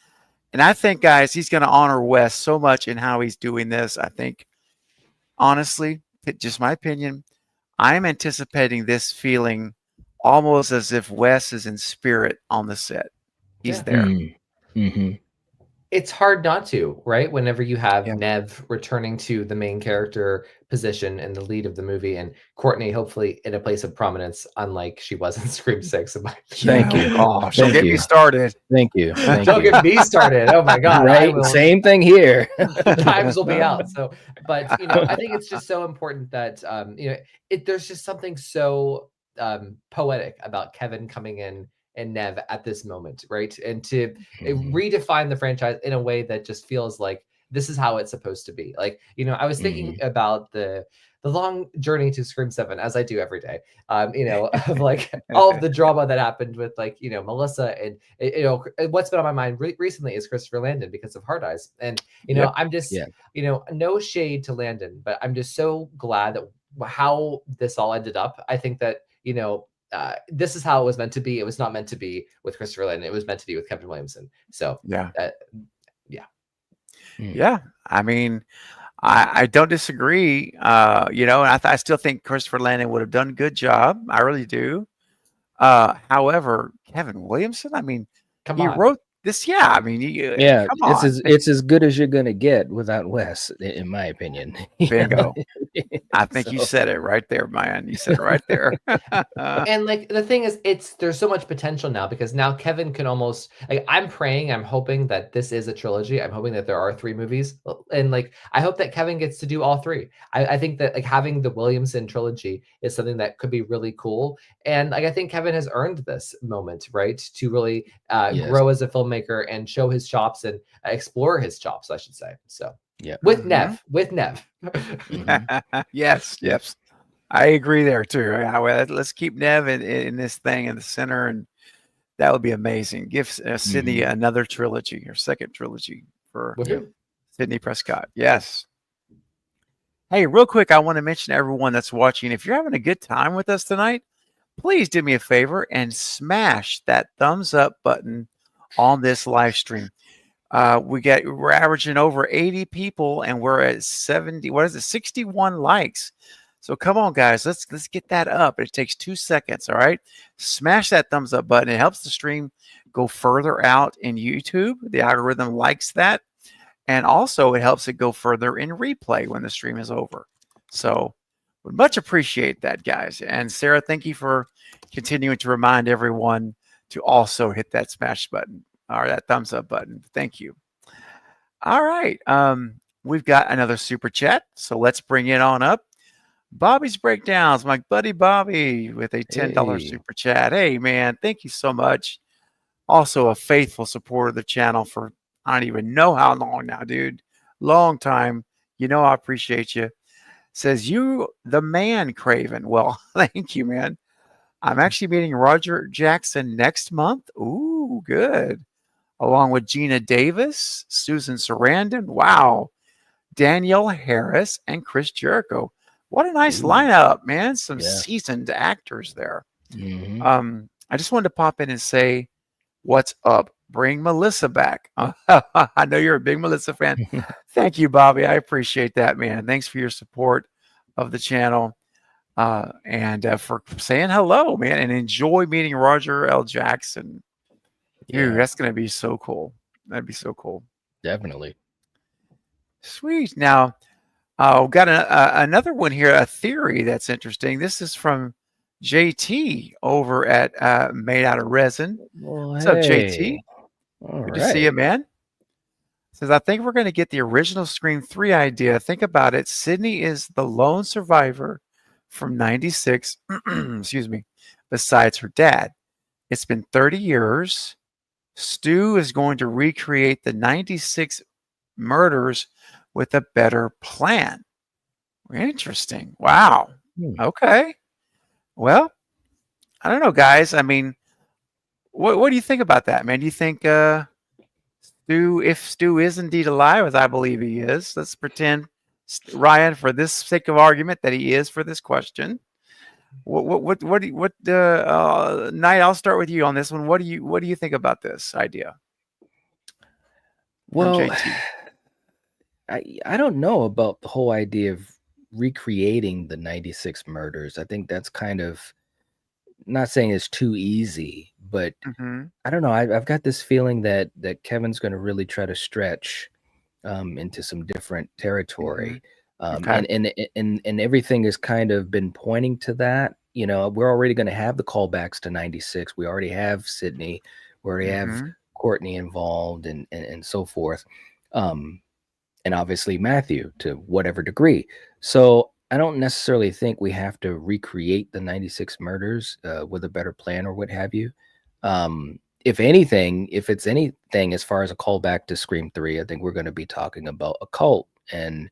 And I think, guys, he's going to honor Wes so much in how he's doing this. I think, honestly, just my opinion, I'm anticipating this feeling almost as if Wes is in spirit on the set. He's there. It's hard not to, right? Whenever you have Nev returning to the main character position and the lead of the movie, and Courtney hopefully in a place of prominence, unlike she was in Scream 6. Thank you. Gosh, don't get me started. Thank you. Don't get me started. Oh my God. Right. Same thing here. Times will be out. But I think it's just so important that there's just something so poetic about Kevin coming in and Nev at this moment, right? And to redefine the franchise in a way that just feels like this is how it's supposed to be. Like, I was thinking about the long journey to Scream 7, as I do every day, of like all of the drama that happened with like, Melissa, and what's been on my mind recently is Christopher Landon because of Hard Eyes. And, I'm just, no shade to Landon, but I'm just so glad that how this all ended up. I think that, this is how it was meant to be. It was not meant to be with Christopher Landon. It was meant to be with Kevin Williamson. So yeah. Yeah. I mean, I don't disagree. And I still think Christopher Landon would have done a good job. I really do. However, Kevin Williamson, I mean, he wrote this. Yeah. I mean, it's as good as you're going to get without Wes, in my opinion. Bingo. I think you said it right there, man. You said it right there. And like the thing is, there's so much potential now because now Kevin can almost I'm hoping that this is a trilogy. I'm hoping that there are 3 movies, and like I hope that Kevin gets to do all 3. I think that like having the Williamson trilogy is something that could be really cool, and like I think Kevin has earned this moment, right, to really grow as a filmmaker and show his chops and explore his chops, I should say. So. Yeah. With Nev. Yes. I agree there too. Let's keep Nev in this thing in the center, and that would be amazing. Give Sydney another trilogy or second trilogy for Sydney Prescott. Yes. Hey, real quick, I want to mention to everyone that's watching, if you're having a good time with us tonight, please do me a favor and smash that thumbs up button on this live stream. We're averaging over 80 people and we're at 61 likes. So come on, guys, let's get that up. It takes 2 seconds. All right. Smash that thumbs up button. It helps the stream go further out in YouTube. The algorithm likes that. And also it helps it go further in replay when the stream is over. So would much appreciate that, guys. And Sarah, thank you for continuing to remind everyone to also hit that smash button. Or that thumbs up button. Thank you. All right. We've got another super chat. So let's bring it on up. Bobby's Breakdowns, my buddy Bobby with a $10 super chat. Hey, man, thank you so much. Also a faithful supporter of the channel for I don't even know how long now, dude. Long time. I appreciate you. Says you the man, Craven. Well, thank you, man. I'm actually meeting Roger Jackson next month. Ooh, good. Along with Gina Davis, Susan Sarandon, wow, Danielle Harris, and Chris Jericho. What a nice lineup, man. Some seasoned actors there. I just wanted to pop in and say, what's up? Bring Melissa back. I know you're a big Melissa fan. Thank you, Bobby. I appreciate that, man. Thanks for your support of the channel and for saying hello, man, and enjoy meeting Roger L. Jackson. Dude, that's going to be so cool. That'd be so cool. Definitely. Sweet. Now, we've got another one here, a theory that's interesting. This is from JT over at Made Out of Resin. Well, what's up, JT? Good to see you, man. Says, I think we're going to get the original Scream 3 idea. Think about it. Sydney is the lone survivor from 96, excuse me, besides her dad. It's been 30 years. Stu is going to recreate the 96 murders with a better plan. Interesting. Wow. Okay. Well, I don't know, guys. I mean, what do you think about that, man? Do you think if Stu is indeed alive, as I believe he is, let's pretend, Ryan, for this sake of argument, that he is for this question. Knight, I'll start with you on this one. What do you think about this idea? Well, I don't know about the whole idea of recreating the 96 murders. I think that's kind of, not saying it's too easy, but I don't know. I've got this feeling that Kevin's going to really try to stretch into some different territory. And everything has kind of been pointing to that. We're already going to have the callbacks to 96. We already have Sydney. We already have Courtney involved and so forth. And obviously Matthew to whatever degree. So I don't necessarily think we have to recreate the 96 murders with a better plan or what have you. If anything, if it's anything as far as a callback to Scream 3, I think we're going to be talking about a cult, and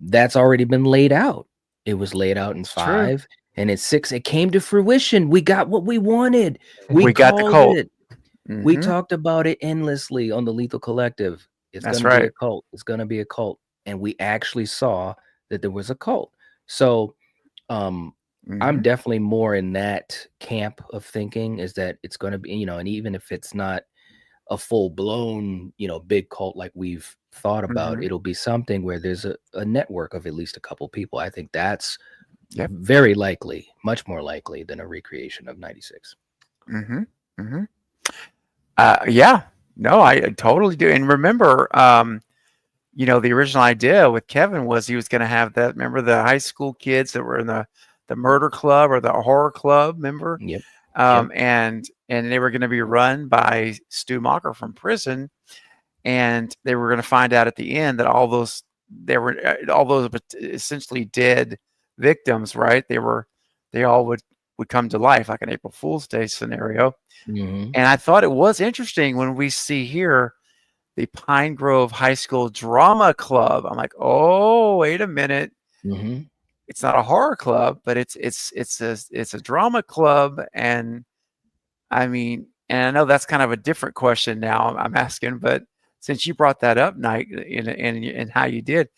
that's already been laid out. It was laid out in It's true. 5, and in 6 it came to fruition. We got what we wanted. We got the called cult. it. We Mhm. talked about it endlessly on the Lethal Collective. It's That's going to be a right. cult. It's going to be a cult, and we actually saw that there was a cult. So I'm Mhm. definitely more in that camp of thinking, is that it's going to be, and even if it's not a full blown, big cult like we've thought about, Mhm. it'll be something where there's a network of at least a couple people. I think that's Yep. very likely, much more likely than a recreation of 96. Mhm. Mhm. Yeah. No, I totally do. And remember, the original idea with Kevin was he was going to have that. Remember the high school kids that were in the murder club or the horror club? Remember? Yep. And they were going to be run by Stu Macher from prison, and they were going to find out at the end that all those essentially dead victims, right? They all would come to life, like an April Fool's Day scenario. Mhm. And I thought it was interesting when we see here the Pine Grove High School Drama Club. I'm like, oh, wait a minute. Mhm. It's not a horror club, but it's a drama club. And I mean, and I know that's kind of a different question now I'm asking, but since you brought that up, Nike, in how you did,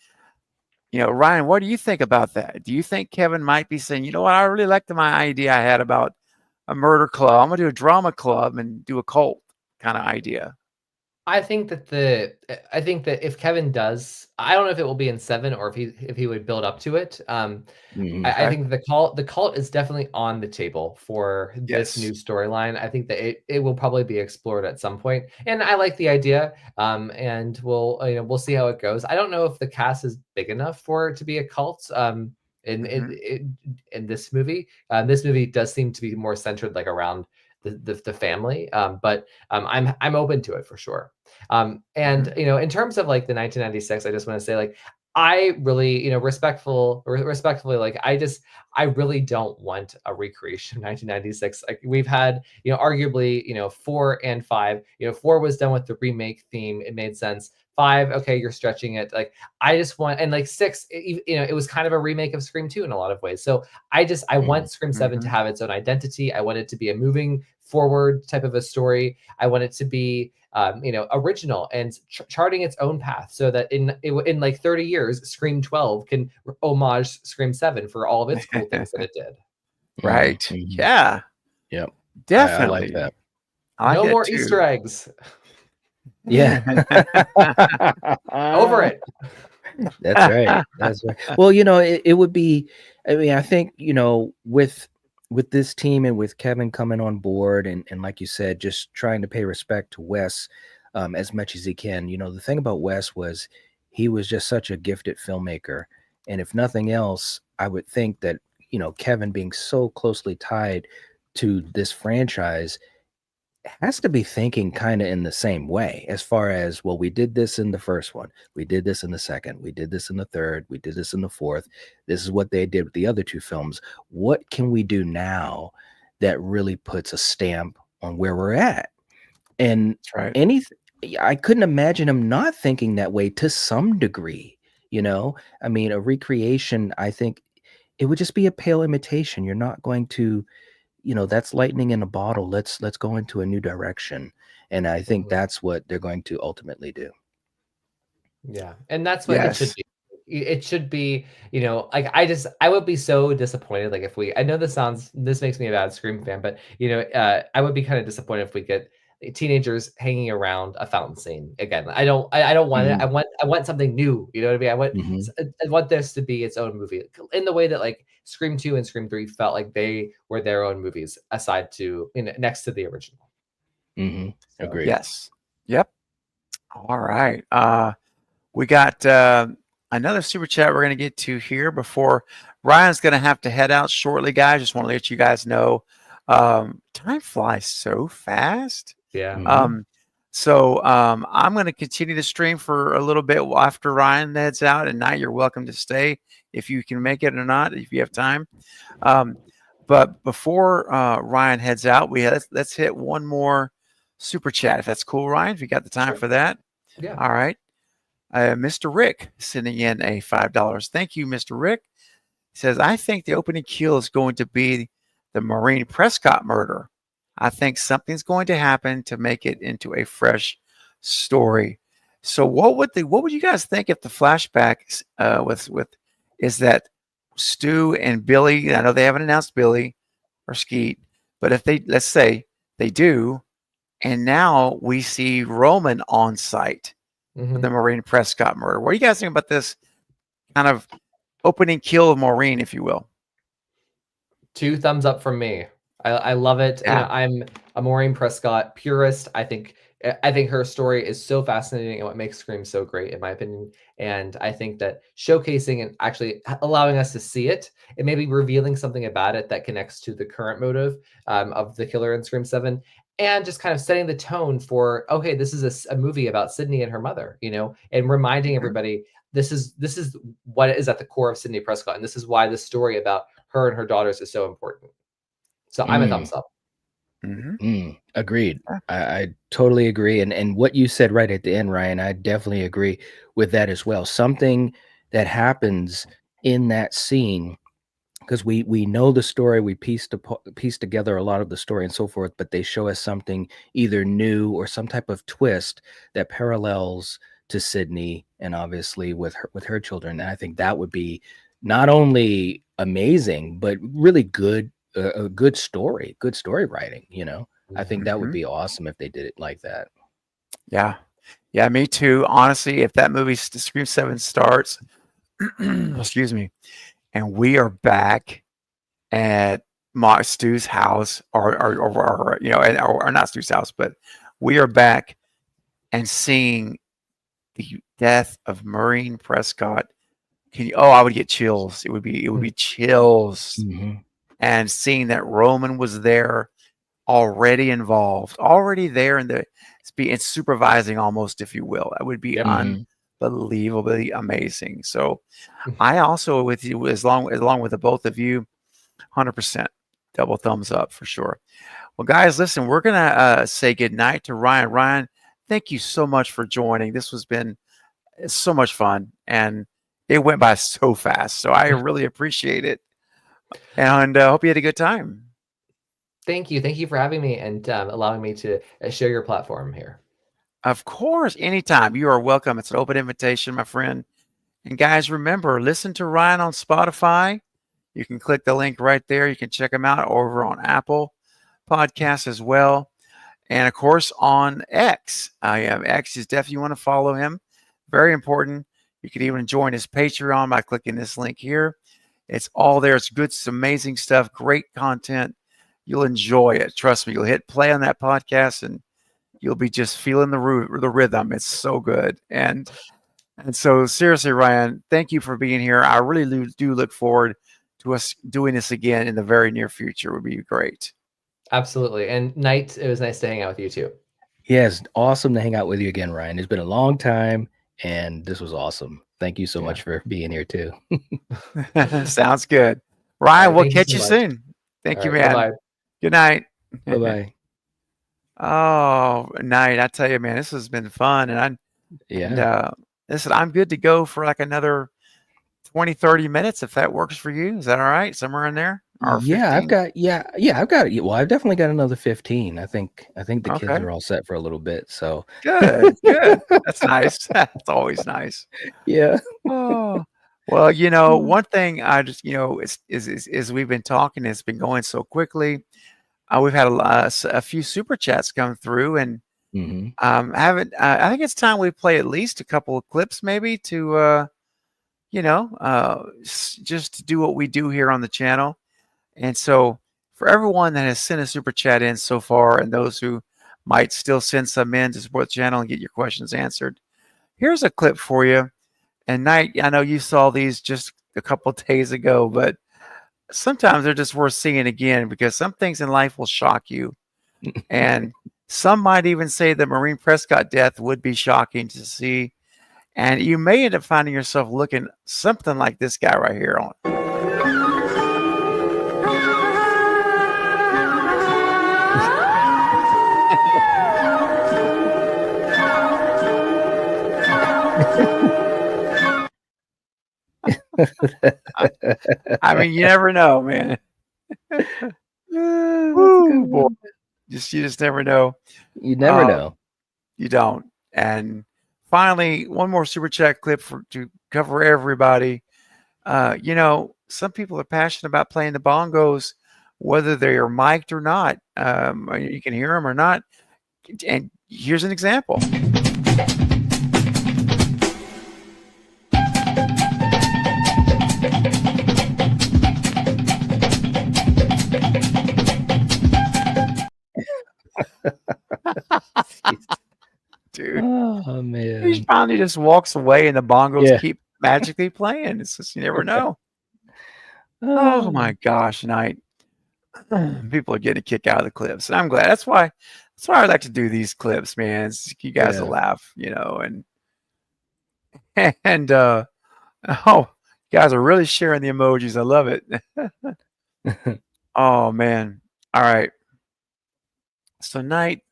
Ryan, what do you think about that? Do you think Kevin might be saying, you know what, I really liked my idea I had about a murder club. I'm gonna do a drama club and do a cult kind of idea. I think that if Kevin does, I don't know if it will be in 7 or if he would build up to it. Mhm. I Okay. think the cult is definitely on the table for this new Yes. storyline. I think that it will probably be explored at some point, and I like the idea. And we'll see how it goes. I don't know if the cast is big enough for it to be a cult. In Mhm. in this movie does seem to be more centered like around the family. But I'm open to it for sure. And Mhm. in terms of like the 1996, I just want to say like I really, respectfully, like I really don't want a recreation of 1996. Like we've had, arguably, 4 and 5. 4 was done with the remake theme; it made sense. 5, okay, you're stretching it. Like I just want, and like 6, it was kind of a remake of Scream 2 in a lot of ways. So I Mhm. want Scream 7 to Mhm. have its own identity. I want it to be a moving forward type of a story. I want it to be original and charting its own path, so that in like 30 years, Scream 12 can homage Scream 7 for all of its cool things that it did. Right. Mhm. Yeah. Yep. I like Definitely. that. I like No that more too. Easter eggs. Yeah. Over it. That's right. That's right. Well, it would be, I mean, I think, with this team and with Kevin coming on board and like you said, just trying to pay respect to Wes as much as he can. The thing about Wes was he was just such a gifted filmmaker. And if nothing else, I would think that, Kevin being so closely tied to this franchise has to be thinking kind of in the same way, as far as, well, we did this in the first one, we did this in the second, we did this in the third, we did this in the fourth, this is what they did with the other 2 films. What can we do now that really puts a stamp on where we're at? And That's right. anything, I couldn't imagine him not thinking that way to some degree. I mean, a recreation, I think it would just be a pale imitation. You're not going to, that's lightning in a bottle. Let's go into a new direction. And I think that's what they're going to ultimately do. Yeah, and that's what it should Yes. be. It should be, like I would be so disappointed. Like if I know this makes me a bad Scream fan, but I would be kind of disappointed if we get teenagers hanging around a fountain scene again. I don't want it. Mhm. I want something new. You know what I mean? Mhm. I want this to be its own movie in the way that like Scream 2 and Scream 3 felt like they were their own movies aside to, next to the original. Mhm. So Agreed. Yes. Yep. All right. We got another super chat we're going to get to here before Ryan's going to have to head out shortly, guys. Just want to let you guys know time flies so fast. yeah. Mhm. So I'm going to continue to stream for a little bit after Ryan heads out. And Night, you're welcome to stay if you can make it or not, if you have time. But before Ryan heads out, let's hit one more super chat, if that's cool, Ryan. If you got the time for that. Yeah. All right. Mr. Rick sending in a $5. Thank you, Mr. Rick. He says, I think the opening kill is going to be the Maureen Prescott murder. I think something's going to happen to make it into a fresh story. So what would you guys think if the flashback is that Stu and Billy, I know they haven't announced Billy or Skeet, but if let's say they do, and now we see Roman on site for the Maureen Prescott murder. What do you guys think about this kind of opening kill of Maureen, if you will? 2 thumbs up from me. I love it. Yeah. I'm a Maureen Prescott purist. I think her story is so fascinating and what makes Scream so great, in my opinion. And I think that showcasing and actually allowing us to see it and maybe revealing something about it that connects to the current motive of the killer in Scream 7, and just kind of setting the tone for, okay, this is a movie about Sydney and her mother, and reminding everybody this is what is at the core of Sydney Prescott, and this is why the story about her and her daughters is so important. So I'm a thumbs up. Agreed. I totally agree. And what you said right at the end, Ryan, I definitely agree with that as well. Something that happens in that scene, because we know the story, we piece together a lot of the story and so forth, but they show us something either new or some type of twist that parallels to Sydney and obviously with her children. And I think that would be not only amazing, but really good. A good story writing, I think that would be awesome if they did it like that. Yeah, me too. Honestly, if that movie Scream 7 starts, excuse me, and we are back at Stu's house, or not Stu's house, but we are back and seeing the death of Maureen Prescott. I would get chills. It would be chills. And seeing that Roman was there, already involved, already there in it's supervising almost, if you will. That would be unbelievably amazing. So I also with you, along with the both of you, 100% double thumbs up for sure. Well, guys, listen, we're gonna say goodnight to Ryan. Ryan, thank you so much for joining. This has been so much fun, and it went by so fast. So I really appreciate it. And hope you had a good time. Thank you. Thank you for having me and allowing me to share your platform here. Of course, anytime. You are welcome. It's an open invitation, my friend. And guys, remember, listen to Ryan on Spotify. You can click the link right there. You can check him out over on Apple Podcasts as well. And of course, on X. X is definitely, you want to follow him. Very important. You can even join his Patreon by clicking this link here. It's all there. It's good, some amazing stuff, great content. You'll enjoy it. Trust me. You'll hit play on that podcast and you'll be just feeling the rhythm. It's so good. And so seriously, Ryan, thank you for being here. I really do look forward to us doing this again in the very near future. It would be great. Absolutely. And Night, it was nice to hang out with you too. Yes, awesome to hang out with you again, Ryan. It's been a long time and this was awesome. Thank you so much for being here too. Sounds good. Ryan, we'll catch you so soon. Thank you, man. Bye-bye. Good night. Bye-bye. Oh, Night. I tell you, man, this has been fun. And listen, I'm good to go for like another 20, 30 minutes if that works for you. Is that all right? Somewhere in there? Or 15? I've got it. Well, I've definitely got another 15. I think the kids are all set for a little bit. So good. That's nice. That's always nice. Yeah. Oh, well, one thing I just, is we've been talking, it's been going so quickly. We've had a few super chats come through, and I think it's time we play at least a couple of clips, maybe to, just to do what we do here on the channel. And so for everyone that has sent a super chat in so far, and those who might still send some in to support the channel and get your questions answered, here's a clip for you. And Night, I know you saw these just a couple of days ago, but sometimes they're just worth seeing again because some things in life will shock you. And Some might even say the Maureen Prescott death would be shocking to see, and you may end up finding yourself looking something like this guy right here on. I mean, you never know, man. Woo, boy. You just never know. You never know. You don't. And finally, one more super chat clip to cover everybody. Some people are passionate about playing the bongos, whether they are mic'd or not. You can hear them or not. And here's an example. Dude. Oh man. He finally just walks away and the bongos keep magically playing. It's just, you never know. Oh my gosh, Night. People are getting a kick out of the clips. And I'm glad. That's why I like to do these clips, man. You guys will laugh, and you guys are really sharing the emojis. I love it. Oh man. All right. So Night,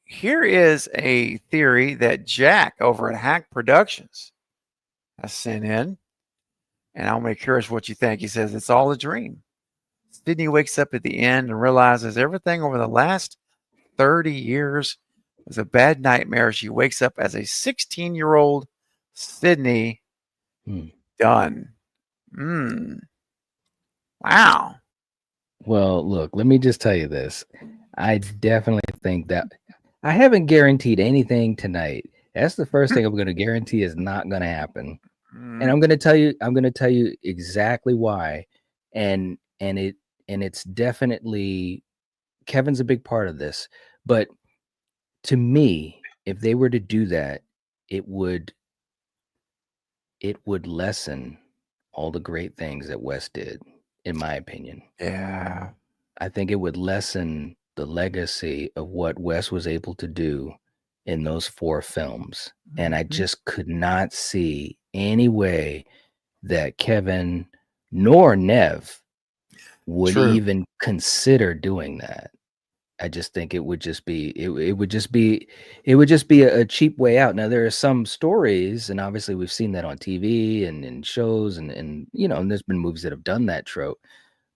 here is a theory that Jack over at Hack Productions has sent in, and I'm curious what you think. He says it's all a dream. Sydney wakes up at the end and realizes everything over the last 30 years was a bad nightmare. She wakes up as a 16-year-old Sydney. Done. Wow. Well, look, let me just tell you this. I definitely think that I haven't guaranteed anything tonight. That's the first thing I'm going to guarantee is not going to happen. And I'm going to tell you exactly why. And it's definitely Kevin's a big part of this. But to me, if they were to do that, it would lessen all the great things that Wes did, in my opinion. Yeah. I think it would lessen the legacy of what Wes was able to do in those 4 films. And I just could not see any way that Kevin nor Nev would even consider doing that. I just think it would just be a cheap way out. Now there are some stories, and obviously we've seen that on TV and in shows and and there's been movies that have done that trope.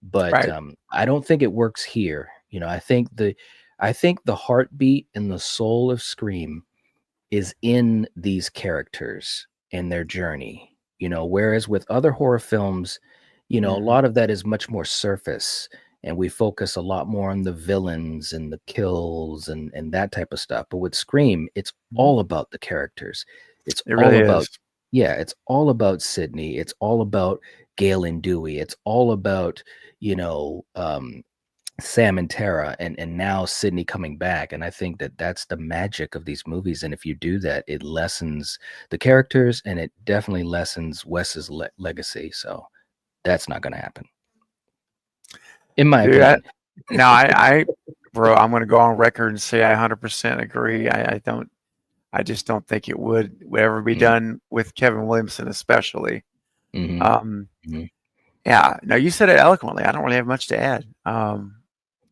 But I don't think it works here. I think the heartbeat and the soul of Scream is in these characters and their journey. Whereas with other horror films, a lot of that is much more surface, and we focus a lot more on the villains and the kills and that type of stuff. But with Scream, it's all about the characters. It's all about Sydney. It's all about Gail and Dewey. It's all about Sam and Tara, and now Sydney coming back. And I think that that's the magic of these movies. And if you do that, it lessens the characters, and it definitely lessens Wes's legacy. So that's not going to happen, in my opinion. Bro, I'm going to go on record and say I 100% agree. I just don't think it would ever be done with Kevin Williamson, especially. Yeah. No, you said it eloquently. I don't really have much to add. I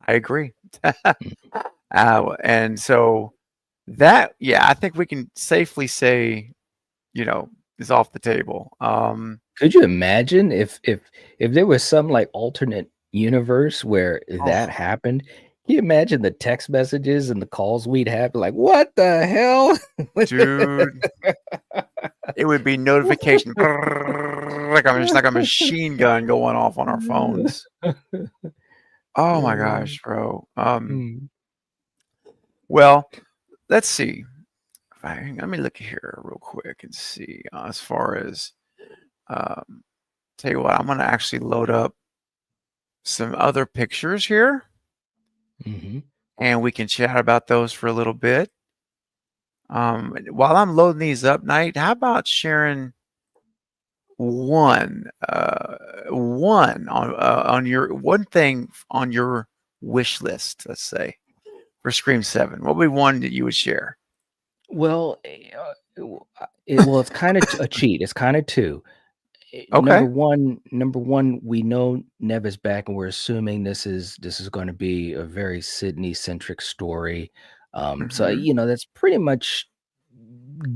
agree. And so that, I think we can safely say, is off the table. Could you imagine if there was some like alternate universe where that happened? Can you imagine the text messages and the calls we'd have? Like, what the hell? Dude, it would be notification like a machine gun going off on our phones. Oh my gosh, bro. Well, let's see. Let me look here real quick and see as far as tell you what, I'm gonna actually load up some other pictures here. And we can chat about those for a little bit. While I'm loading these up, Night, how about sharing one on your one thing on your wish list, let's say. for Scream 7? What would be one that you would share? Well, it's kind of a cheat. It's kind of two. Okay. Number one, we know Nev is back, and we're assuming this is going to be a very Sydney centric story. So that's pretty much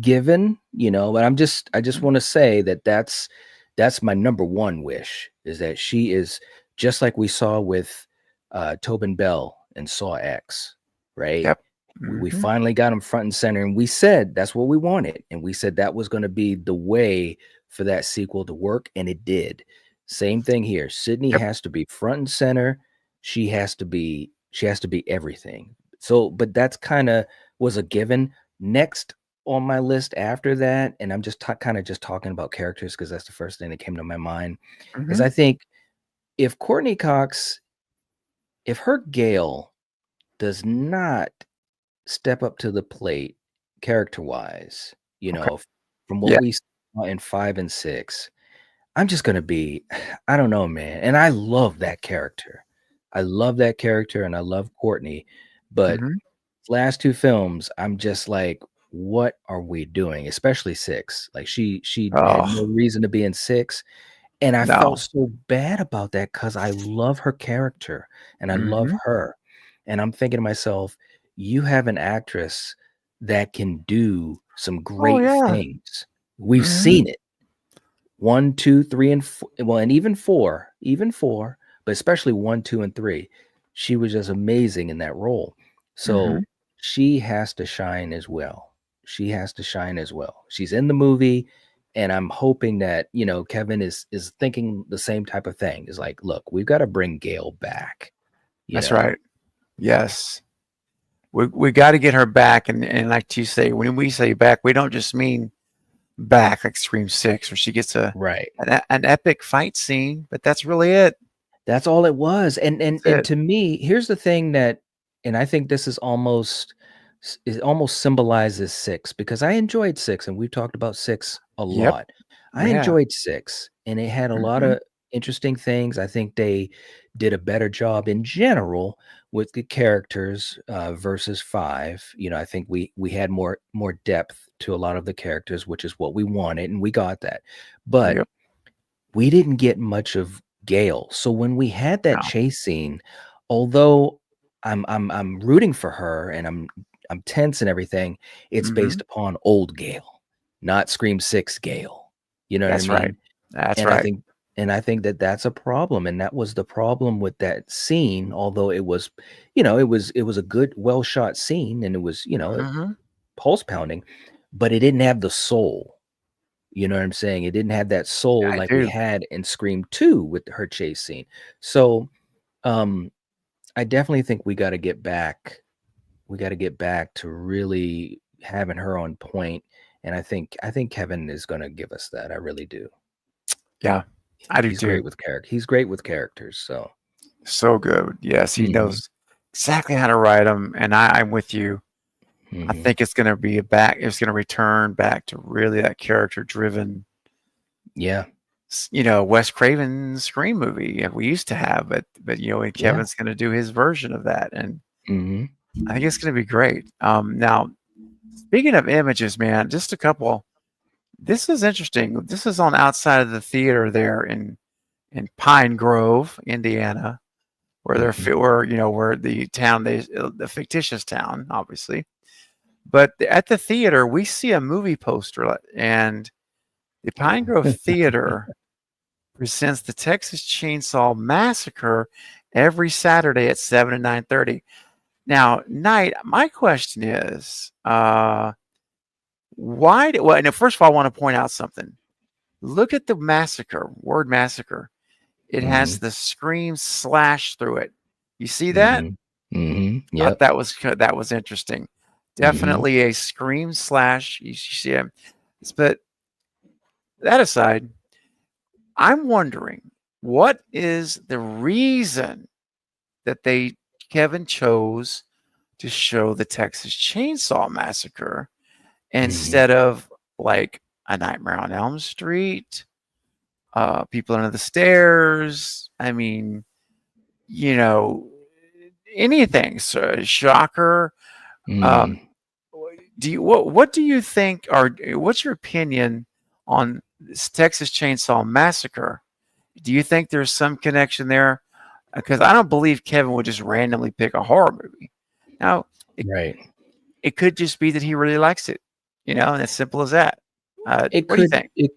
given, but I just want to say that's my number one wish, is that she is just like we saw with Tobin Bell in Saw X, right? Yep. We finally got him front and center, and we said that's what we wanted, and we said that was going to be the way for that sequel to work, and it did. Same thing here. Sydney has to be front and center. She has to be everything. So, but that's kind of was a given. Next on my list after that, and I'm just kind of just talking about characters because that's the first thing that came to my mind, is I think if Courtney Cox, if her Gale does not step up to the plate character-wise, from what we saw in 5 and 6, I'm just gonna be, I don't know, man. And I love that character. I love that character, and I love Courtney, but last two films, I'm just like, what are we doing? Especially 6. Like she had no reason to be in 6. And I felt so bad about that because I love her character and I love her. And I'm thinking to myself, you have an actress that can do some great things. We've seen it. 1, 2, 3, and 4. Well, and even 4, but especially 1, 2, and 3. She was just amazing in that role. So she has to shine as well. She's in the movie, and I'm hoping that, Kevin is thinking the same type of thing. Is like, look, we've got to bring Gale back. That's right. Yes. We got to get her back. And like you say, when we say back, we don't just mean back like Scream 6, where she gets an epic fight scene, but that's really it. That's all it was. And to me, here's the thing that, and I think this is almost symbolizes 6, because I enjoyed 6, and we've talked about 6 a lot. I enjoyed 6, and it had a lot of interesting things. I think they did a better job in general with the characters versus 5. I think we had more depth to a lot of the characters, which is what we wanted, and we got that. But we didn't get much of Gale. So when we had that chase scene, although I'm rooting for her and I'm tense and everything, it's based upon old Gale, not Scream 6 Gale. You know what I mean? That's right. I think that that's a problem, and that was the problem with that scene. Although it was, it was a good, well shot scene, and it was, pulse pounding, but it didn't have the soul. You know what I'm saying? It didn't have that soul like we had in Scream 2 with her chase scene. So, I definitely think we got to get back. We got to get back to really having her on point, and I think Kevin is going to give us that. I really do. Yeah, I do too. He's great with characters. So good. Yes, he knows exactly how to write them, and I'm with you. I think it's going to be it's going to return back to really that character driven. Yeah. Wes Craven's Scream movie we used to have, but Kevin's going to do his version of that, and I think it's going to be great. Now, speaking of images, man, just a couple. This is interesting. This is on outside of the theater there in Pine Grove, Indiana, where where the town, the fictitious town, obviously. But at the theater, we see a movie poster, and the Pine Grove Theater presents the Texas Chainsaw Massacre every Saturday at 7 and 9:30. Now, Knight, my question is, why? First of all, I want to point out something. Look at the word massacre. It has the scream slash through it. You see that? Yeah, that was interesting. Definitely a scream slash. You see it. But that aside, I'm wondering, what is the reason that Kevin chose to show the Texas Chainsaw Massacre instead of like A Nightmare on Elm Street, People Under the Stairs? I mean, anything. So, shocker. Mm. What do you think, or what's your opinion on this Texas Chainsaw Massacre? Do you think there's some connection there? Because I don't believe Kevin would just randomly pick a horror movie. Now, Right. it could just be that he really likes it, and as simple as that. It What do you could. think?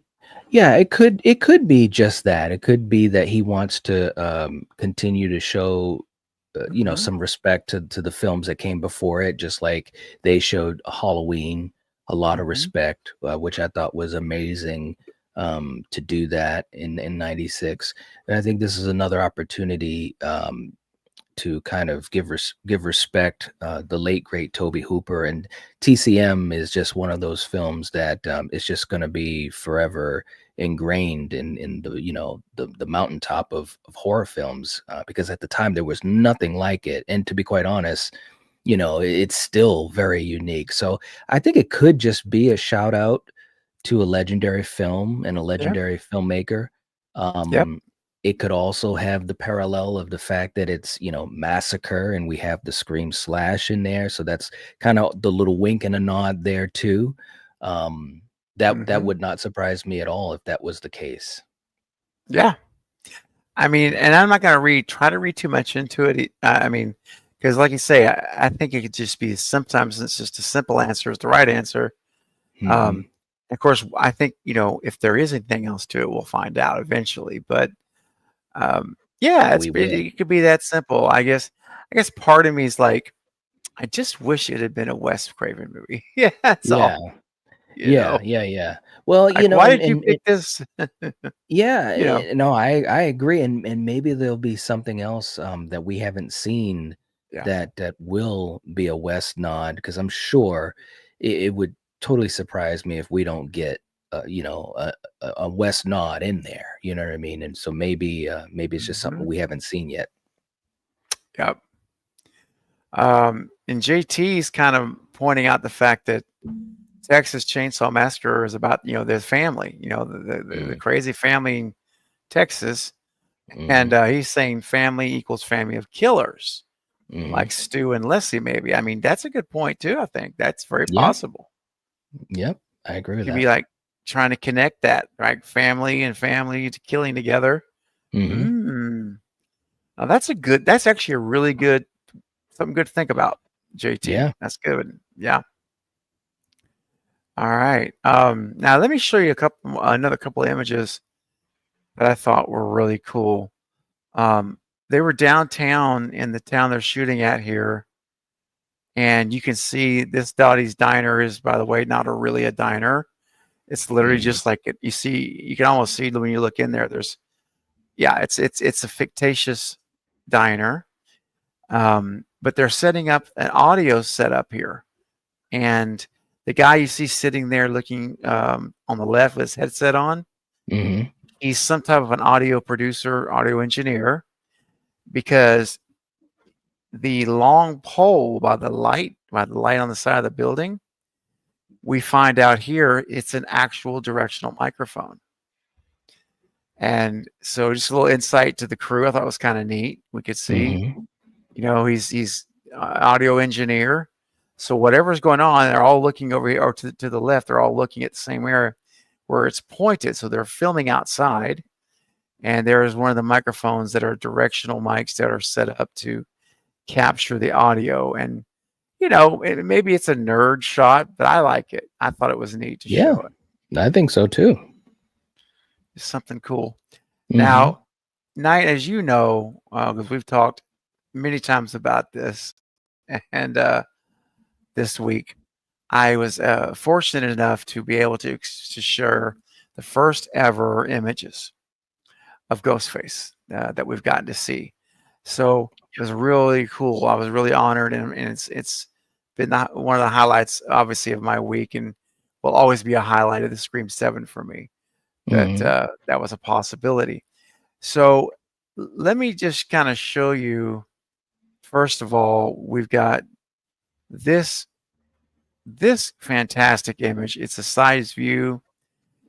Yeah, it could. It could be just that. It could be that he wants to continue to show, Mhm. some respect to the films that came before it, just like they showed Halloween a lot of Mhm. respect, which I thought was amazing to do that in '96. And I think this is another opportunity to kind of give respect. The late great Toby Hooper, and TCM is just one of those films that is just going to be forever ingrained in the the mountaintop of horror films, because at the time there was nothing like it, and to be quite honest, it's still very unique. So I think it could just be a shout out to a legendary film and a Yep. legendary filmmaker. Yep. Um, it could also have the parallel of the fact that it's, massacre, and we have the scream slash in there. So that's kind of the little wink and a nod there too. That Mhm. would not surprise me at all if that was the case. Yeah. I mean, and I'm not going to try to read too much into it. I mean, because like you say, I think it could just be sometimes it's just a simple answer is the right answer. Hmm. Of course, I think if there is anything else to it, we'll find out eventually. But yeah, We will. it could be that simple. I guess. I guess part of me is like, I just wish it had been a Wes Craven movie. Yeah, that's Yeah. all. You Yeah. know, Yeah. Yeah. Well, like why did you pick this? yeah, you know, no, I agree, and maybe there'll be something else that we haven't seen yeah. that will be a West nod, because I'm sure it would totally surprise me if we don't get a West nod in there. You know what I mean? And so maybe it's just something Mhm. we haven't seen yet. Yep. And JT's kind of pointing out the fact that Texas Chainsaw Massacre is about their family, the Mm, crazy family in Texas, and mhm, he's saying family equals family of killers, mhm. like Stu and Leslie. Maybe I mean that's a good point too. I think that's very Yeah, possible. yep, I agree with Could be that. like trying to connect that right, family and family to killing together. Hmm. Mm. Now that's a good. That's actually a really good something good to think about, JT. Yeah. That's good. Yeah. All right. Now let me show you another couple of images that I thought were really cool. Um, they were downtown in the town they're shooting at here, and you can see this Dottie's Diner is, by the way, not really a diner. It's literally Hmm. just like it. You can almost see when you look in there. Yeah, it's a fictitious diner, but they're setting up an audio setup here, and the guy you see sitting there looking on the left with his headset on, Hmm. he's some type of an audio producer, audio engineer, because the long pole by the light on the side of the building, we find out here it's an actual directional microphone. And so just a little insight to the crew. I thought it was kind of neat. We could see, Hmm. he's audio engineer. So whatever's going on, they're all looking over here or to the left. They're all looking at the same area where it's pointed. So they're filming outside. And there is one of the microphones that are directional mics that are set up to capture the audio. And, maybe it's a nerd shot, but I like it. I thought it was neat to Yeah, show it. I think so too. It's something cool. Hmm. Now, Knight, as you know, because we've talked many times about this, and this week, I was fortunate enough to be able to share the first ever images of Ghostface that we've gotten to see. So it was really cool. I was really honored, and it's been one of the highlights, obviously, of my week, and will always be a highlight of the Scream 7 for me. That Hmm. that was a possibility. So let me just kind of show you. First of all, we've got this fantastic image. It's a size view.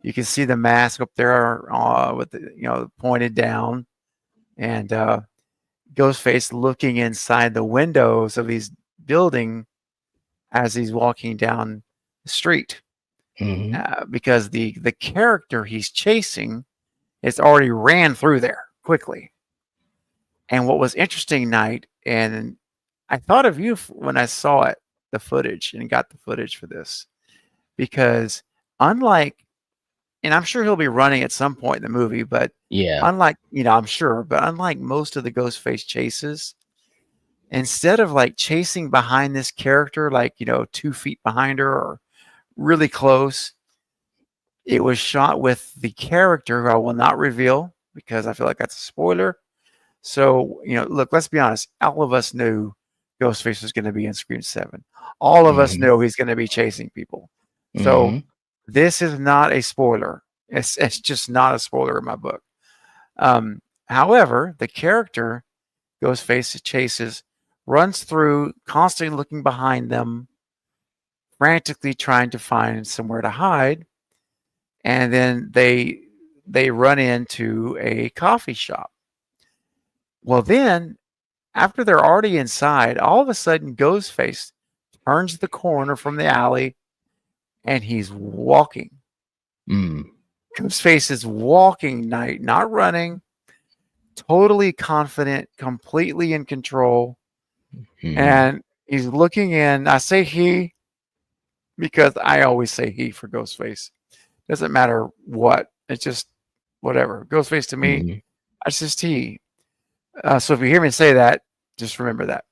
You can see the mask up there with the pointed down, and Ghostface looking inside the windows of these building as he's walking down the street, because the character he's chasing has already ran through there quickly. And what was interesting, Knight, and I thought of you when I saw it, the footage, and got the footage for this, because unlike, and I'm sure he'll be running at some point in the movie, but unlike, I'm sure, but unlike most of the Ghostface chases, instead of like chasing behind this character, like, 2 feet behind her or really close, it was shot with the character, who I will not reveal because I feel like that's a spoiler. So, look, let's be honest. All of us knew Ghostface was going to be in Scream 7. All of us knew he's going to be chasing people. So this is not a spoiler. It's just not a spoiler in my book. However, the character Ghostface chases runs through, constantly looking behind them, frantically trying to find somewhere to hide. And then they run into a coffee shop. Well, then, after they're already inside, all of a sudden, Ghostface turns the corner from the alley, and he's walking. Ghostface is walking, Knight, not running, totally confident, completely in control. And he's looking in. I say he because I always say he for Ghostface. Doesn't matter what. It's just whatever. Ghostface to me, it's just he. So if you hear me say that, just remember that.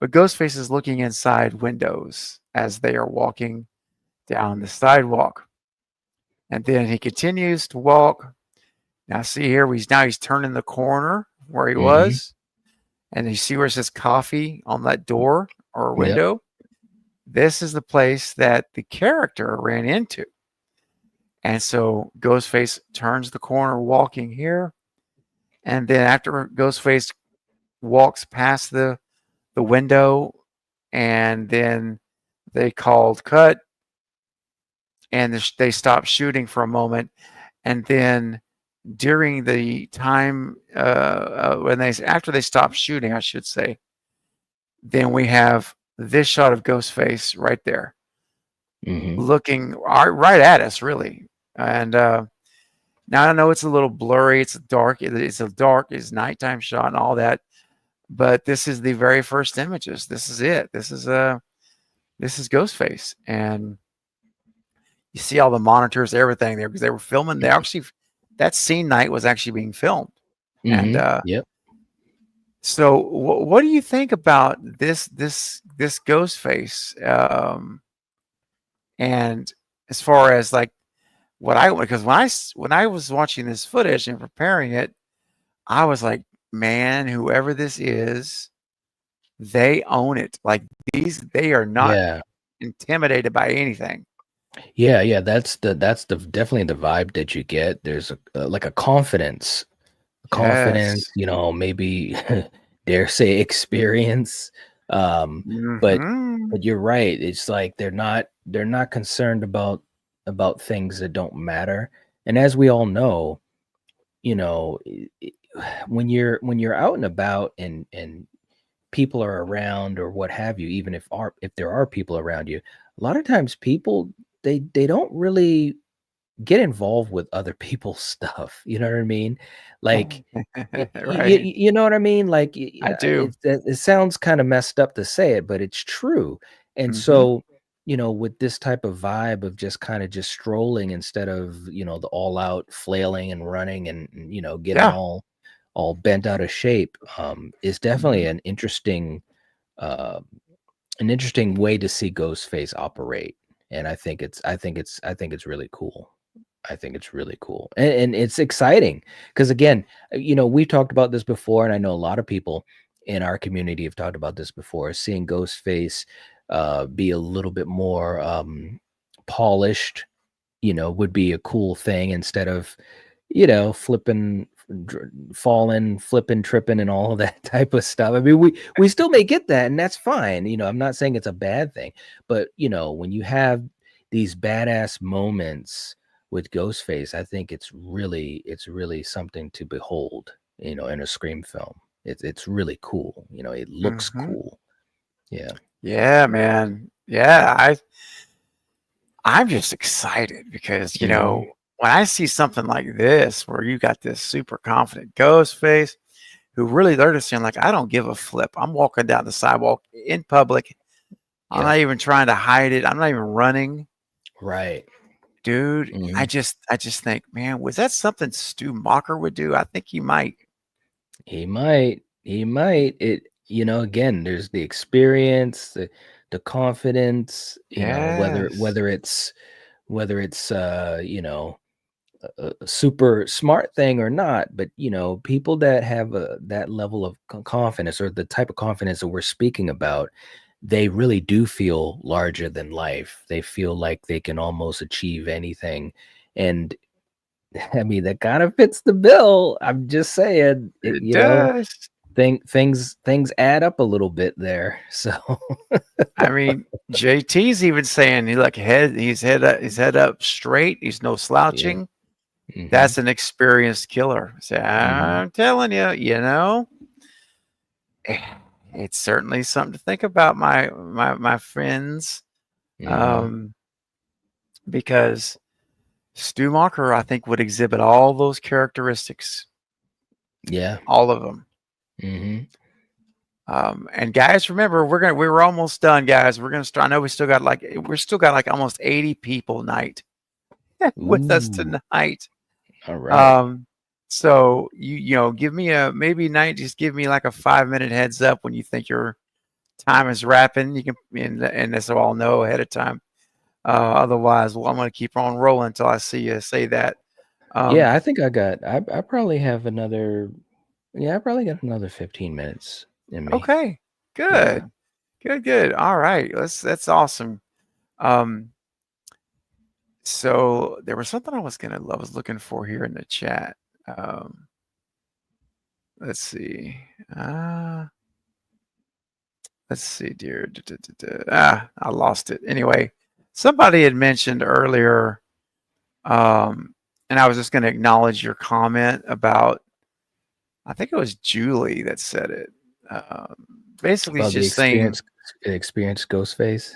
But Ghostface is looking inside windows as they are walking down the sidewalk. And then he continues to walk. Now see here, he's turning the corner where he was. And you see where it says coffee on that door or window? This is the place that the character ran into. And so Ghostface turns the corner walking here. And then after Ghostface walks past the window, and then they called cut, and they stopped shooting for a moment. And then during the time after they stopped shooting, I should say, then we have this shot of Ghostface right there, looking right at us, really. And now I know it's a little blurry. It's dark. It's nighttime shot and all that. But this is the very first images. This is it. This is Ghostface, and you see all the monitors, everything there, because they were filming. They actually, that scene night was actually being filmed. And so, what do you think about this Ghostface? And as far as like because when I was watching this footage and preparing it, I was like, man, whoever this is, they own it. Like they are not intimidated by anything. Yeah, that's definitely the vibe that you get. There's like a confidence, maybe dare say experience. But you're right. It's like they're not concerned about things that don't matter. And as we all know, when you're out and about and people are around or what have you, even if there are people around you, a lot of times people they don't really get involved with other people's stuff. You know what I mean? Like, right. you know what I mean? Like, I do. It sounds kind of messed up to say it, but it's true. And so, with this type of vibe of just kind of just strolling instead of, the all out flailing and running and, getting all bent out of shape, is definitely an interesting way to see Ghostface operate. And I think it's really cool. I think it's really cool. And it's exciting because, again, we've talked about this before, and I know a lot of people in our community have talked about this before, seeing Ghostface be a little bit more polished, would be a cool thing instead of, flipping, falling, flipping, tripping, and all of that type of stuff. I mean, we still may get that, and that's fine. I'm not saying it's a bad thing, but when you have these badass moments with Ghostface, I think it's really something to behold, in a Scream film. It's really cool. You know, it looks cool. Yeah. Yeah, man. Yeah, I'm just excited because, you know, when I see something like this where you got this super confident Ghostface who really they're just saying like, I don't give a flip. I'm walking down the sidewalk in public. I'm not even trying to hide it. I'm not even running. Right. Dude, I just think, man, was that something Stu Macher would do? I think he might. He might. It, you know, again, there's the experience, the confidence, you know, whether it's you know, a super smart thing or not, but you know, people that have that level of confidence, or the type of confidence that we're speaking about, they really do feel larger than life. They feel like they can almost achieve anything. And I mean, that kind of fits the bill. I'm just saying, It you know, does. things add up a little bit there. So I mean, JT's even saying he's head up straight. He's no slouching. That's an experienced killer. So I'm telling you, you know, it's certainly something to think about, my friends. Because Stu Macher, I think, would exhibit all those characteristics. Yeah. All of them. And guys, remember, we're almost done, guys. We're gonna start. I know we still got like almost 80 people night with us tonight. All right. So you know, give me maybe night. Just give me like a 5-minute heads up when you think your time is wrapping. You can, and this I'll know ahead of time. Otherwise, well, I'm gonna keep on rolling until I see you say that. Yeah, I think I probably have another. Yeah, I probably got another 15 minutes in me. Okay, good, good. All right, that's awesome. So there was something I was looking for here in the chat. Let's see. Let's see, dear. I lost it. Anyway, somebody had mentioned earlier, and I was just going to acknowledge your comment about. I think it was Julie that said it. Basically, About just saying, experience Ghostface.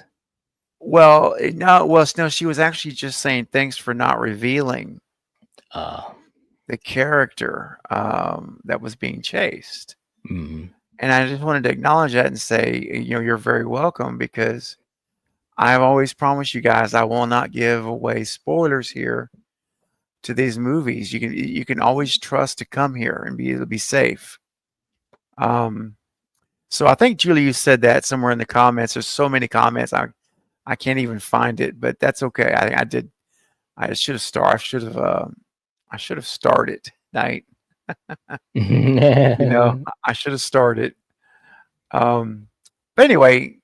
Well, no, she was actually just saying thanks for not revealing the character that was being chased. And I just wanted to acknowledge that and say, you know, you're very welcome, because I've always promised you guys I will not give away spoilers here to these movies. You can always trust to come here and be safe. So I think Julie, you said that somewhere in the comments. There's so many comments. I can't even find it, but that's okay. I did. I should have started. I should have started night. You know, I should have started. But anyway,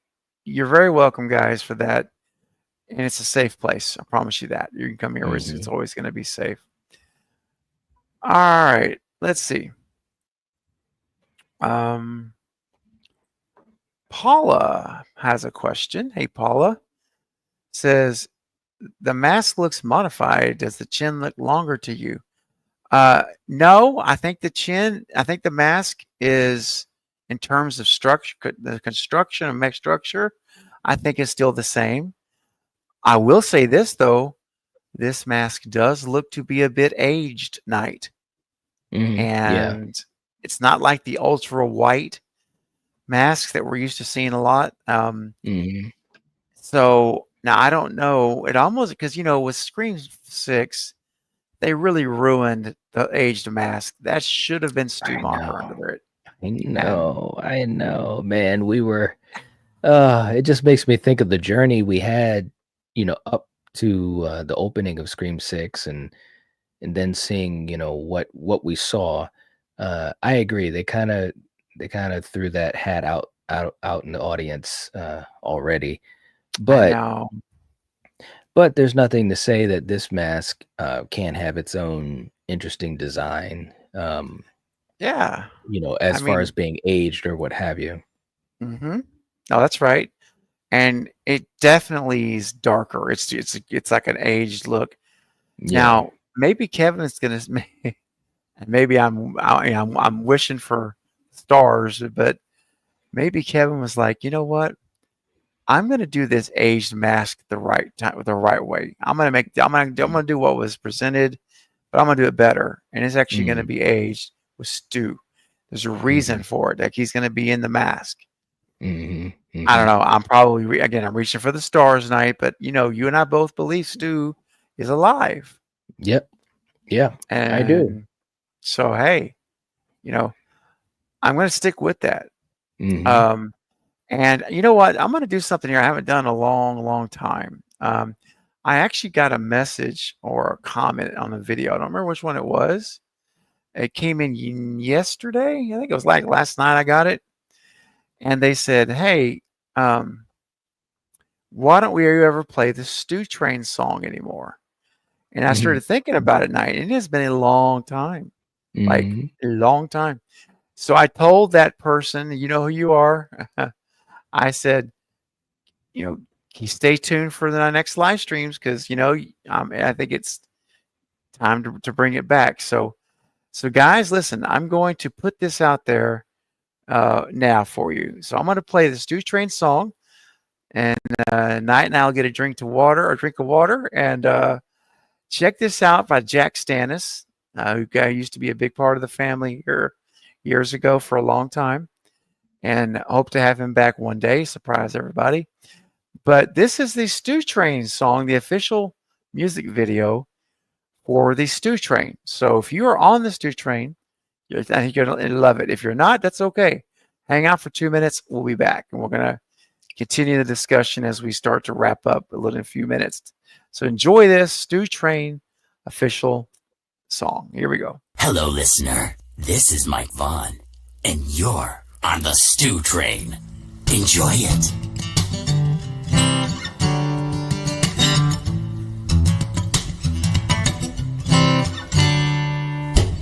you're very welcome, guys, for that. And it's a safe place. I promise you that. You can come here. It's always going to be safe. All right. Let's see. Paula has a question. Hey, Paula. Says, the mask looks modified. Does the chin look longer to you? No, I think the mask is, in terms of structure, the construction of mech structure, I think is still the same. I will say this, though. This mask does look to be a bit aged, Knight. And it's not like the ultra white masks that we're used to seeing a lot. So now I don't know. It almost, because, you know, with Scream 6, they really ruined the aged mask. That should have been Stu Macher under it. I know, man. We were. It just makes me think of the journey we had, you know, up to the opening of Scream 6, and then seeing, you know, what we saw. I agree. They kind of threw that hat out in the audience already. But there's nothing to say that this mask can't have its own interesting design. Yeah. You know, as far as being aged or what have you. No, that's right. And it definitely is darker. It's like an aged look. Yeah. Now, maybe Kevin is gonna, maybe I'm wishing for stars, but maybe Kevin was like, you know what? I'm going to do this aged mask the right time, the right way. I'm going to do what was presented, but I'm going to do it better. And it's actually going to be aged with Stu. There's a reason for it. Like he's going to be in the mask. I don't know. I'm probably, I'm reaching for the stars tonight, but you and I both believe Stu is alive. Yep. Yeah, and I do. So, hey, I'm going to stick with that. And you know what? I'm going to do something here I haven't done in a long, long time. I actually got a message or a comment on the video. I don't remember which one it was. It came in yesterday. I think it was like last night I got it. And they said, hey, why don't we ever play the Stu Train song anymore? And I started thinking about it tonight. And it has been a long time. Like a long time. So I told that person, you know who you are. I said, stay tuned for the next live streams because, I think it's time to bring it back. So guys, listen, I'm going to put this out there now for you. So I'm going to play the Stu Train song, and Night and I'll get a drink of water, and check this out by Jack Stannis, who used to be a big part of the family here years ago for a long time, and hope to have him back one day. Surprise everybody. But this is the Stu Train song, the official music video for the Stu Train. So if you are on the Stu Train, I think you're going to love it. If you're not, that's okay. Hang out for 2 minutes. We'll be back. And we're going to continue the discussion as we start to wrap up in a few minutes. So enjoy this Stu Train official song. Here we go. Hello, listener. This is Mike Vaughn, and you're on the Stu Train. Enjoy it.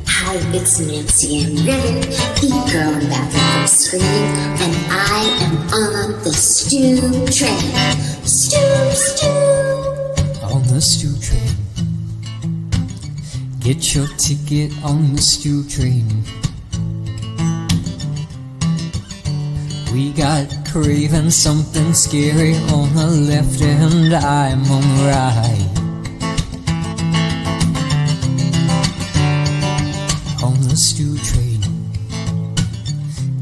Hi, it's Nancy and Ritter, the girl in the bathroom from screaming, and I am on the Stu Train. Stu. On the Stu Train. Get your ticket on the Stu Train. We got craving something scary on the left and I'm on the right. On the Stu Train.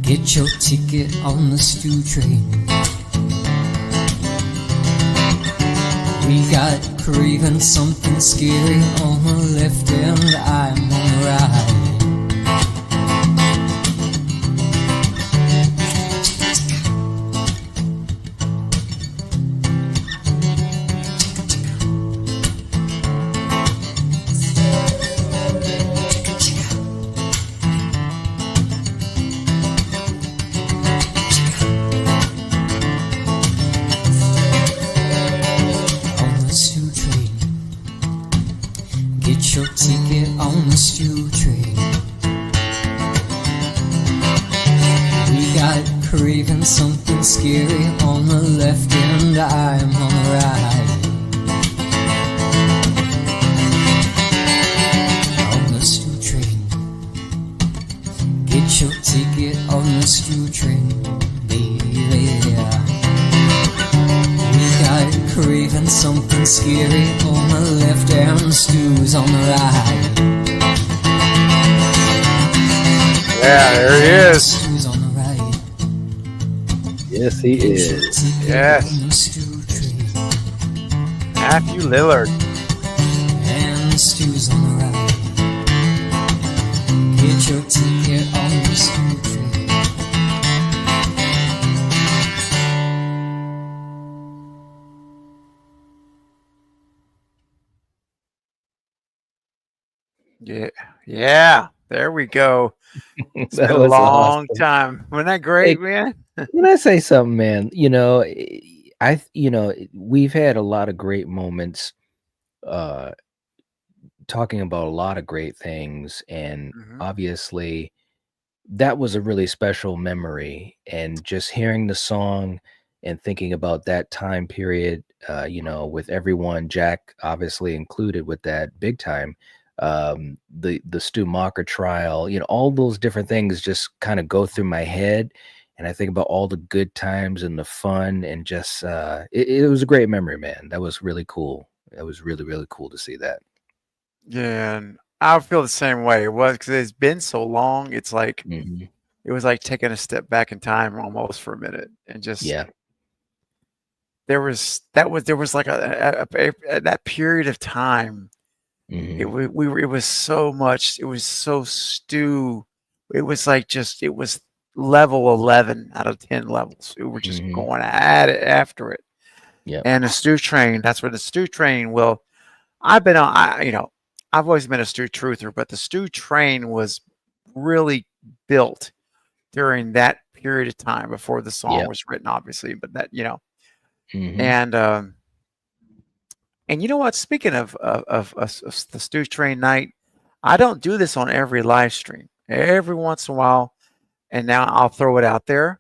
Get your ticket on the Stu Train. We got craving something scary on the left and I'm on the right. Your ticket on the Stu Train. We got craving something scary on the left and I'm on the right. On the Stu Train. Get your ticket on the Stu Train, baby. Craving something scary on the left and Stu's on the right. Yeah, there he is. Stu's on the right. Yes, he is. Yes. Matthew Lillard. And Stu's on the right. Get your ticket on the Stu Train. Yeah. There we go. It's been a long awesome time. Wasn't that great, man? When I say something, man, we've had a lot of great moments, talking about a lot of great things, and obviously, that was a really special memory. And just hearing the song and thinking about that time period, with everyone, Jack obviously included with that big time. the Stu Macher trial, all those different things just kind of go through my head. And I think about all the good times and the fun, and just it was a great memory, man. That was really cool. It was really, really cool to see that. Yeah, and I feel the same way. It was because it's been so long. It's like it was like taking a step back in time almost for a minute, and just there was like a that period of time. It was so much. It was so Stu. It was like it was level 11 out of 10 levels. We were just going at it after it. Yeah. And the Stu Train, that's where the Stu Train will. I've been on. I've always been a Stu truther, but the Stu Train was really built during that period of time before the song was written, obviously. But that and you know what? Speaking of the Stu Train night, I don't do this on every live stream. Every once in a while, and now I'll throw it out there.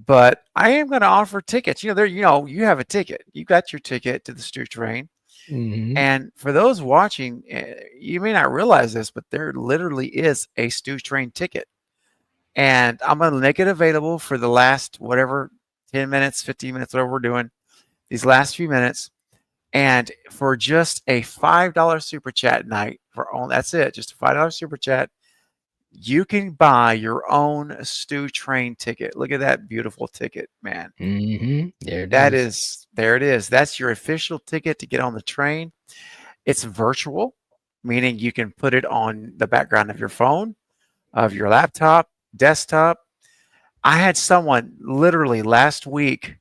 But I am going to offer tickets. You have a ticket. You got your ticket to the Stu Train. And for those watching, you may not realize this, but there literally is a Stu Train ticket. And I'm going to make it available for the last, 10 minutes, 15 minutes, whatever we're doing, these last few minutes. And for just a $5 super chat night, that's it, just a $5 super chat, you can buy your own Stu Train ticket. Look at that beautiful ticket, man. There it is. That's your official ticket to get on the train. It's virtual, meaning you can put it on the background of your phone, of your laptop, desktop. I had someone literally last week,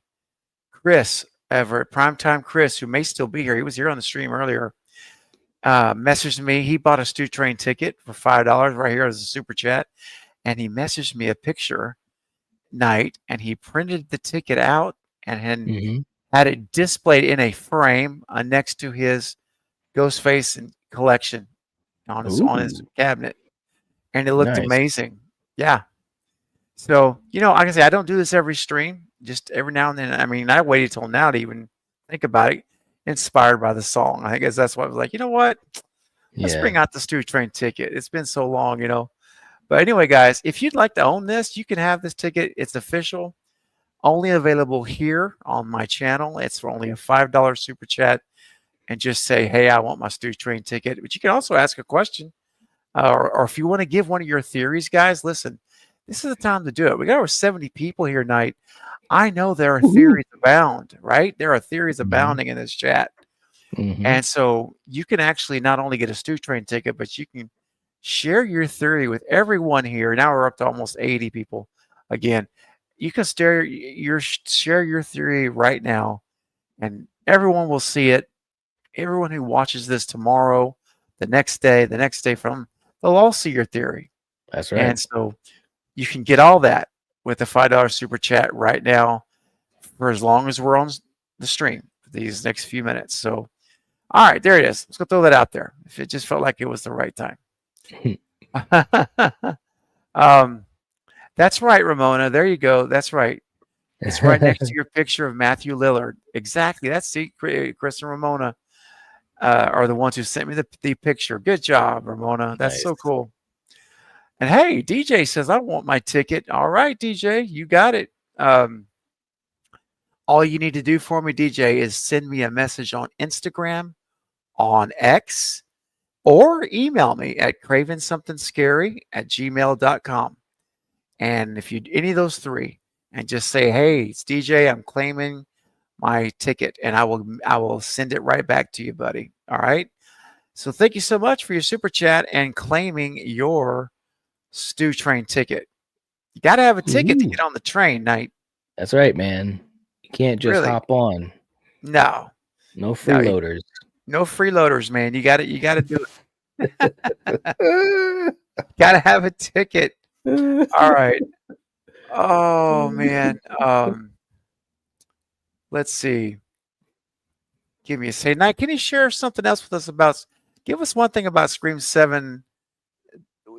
Chris, Everett, Primetime Chris, who may still be here. He was here on the stream earlier. Messaged me. He bought a Stu Train ticket for $5 right here as a super chat, and he messaged me a picture night, and he printed the ticket out and had it displayed in a frame next to his Ghostface collection on his cabinet, and it looked amazing. Yeah. So like I say, I don't do this every stream, just every now and then. I mean, I waited till now to even think about it. Inspired by the song, I guess that's why I was like, you know what? Let's bring out the Stu Train ticket. It's been so long, But anyway, guys, if you'd like to own this, you can have this ticket. It's official, only available here on my channel. It's for only a $5 super chat, and just say, hey, I want my Stu Train ticket. But you can also ask a question, or if you want to give one of your theories, guys. Listen, this is the time to do it. We got over 70 people here tonight. I know there are theories abound, right? There are theories abounding in this chat. And so you can actually not only get a Stu Train ticket, but you can share your theory with everyone here. Now we're up to almost 80 people. Again, you can share your theory right now, and everyone will see it. Everyone who watches this tomorrow, the next day from, they'll all see your theory. That's right. And so you can get all that with a $5 super chat right now for as long as we're on the stream for these next few minutes. So, all right, there it is. Let's go throw that out there. If it just felt like it was the right time. That's right, Ramona. There you go. That's right. It's right next to your picture of Matthew Lillard. Exactly. That's Chris and Ramona are the ones who sent me the picture. Good job, Ramona. That's so cool. And hey, DJ says, I want my ticket. All right, DJ, you got it. All you need to do for me, DJ, is send me a message on Instagram, on X, or email me at cravensomething.scary@gmail.com. And if you any of those three, and just say, hey, it's DJ, I'm claiming my ticket, and I will send it right back to you, buddy. All right. So thank you so much for your super chat and claiming your Stu Train ticket. You got to have a ticket to get on the train, Knight. That's right, man. You can't just hop on. No freeloaders. No freeloaders, man. You got to do it. Got to have a ticket. All right. Oh man. Let's see. Give me a say. Knight, can you share something else with us about? Give us one thing about Scream 7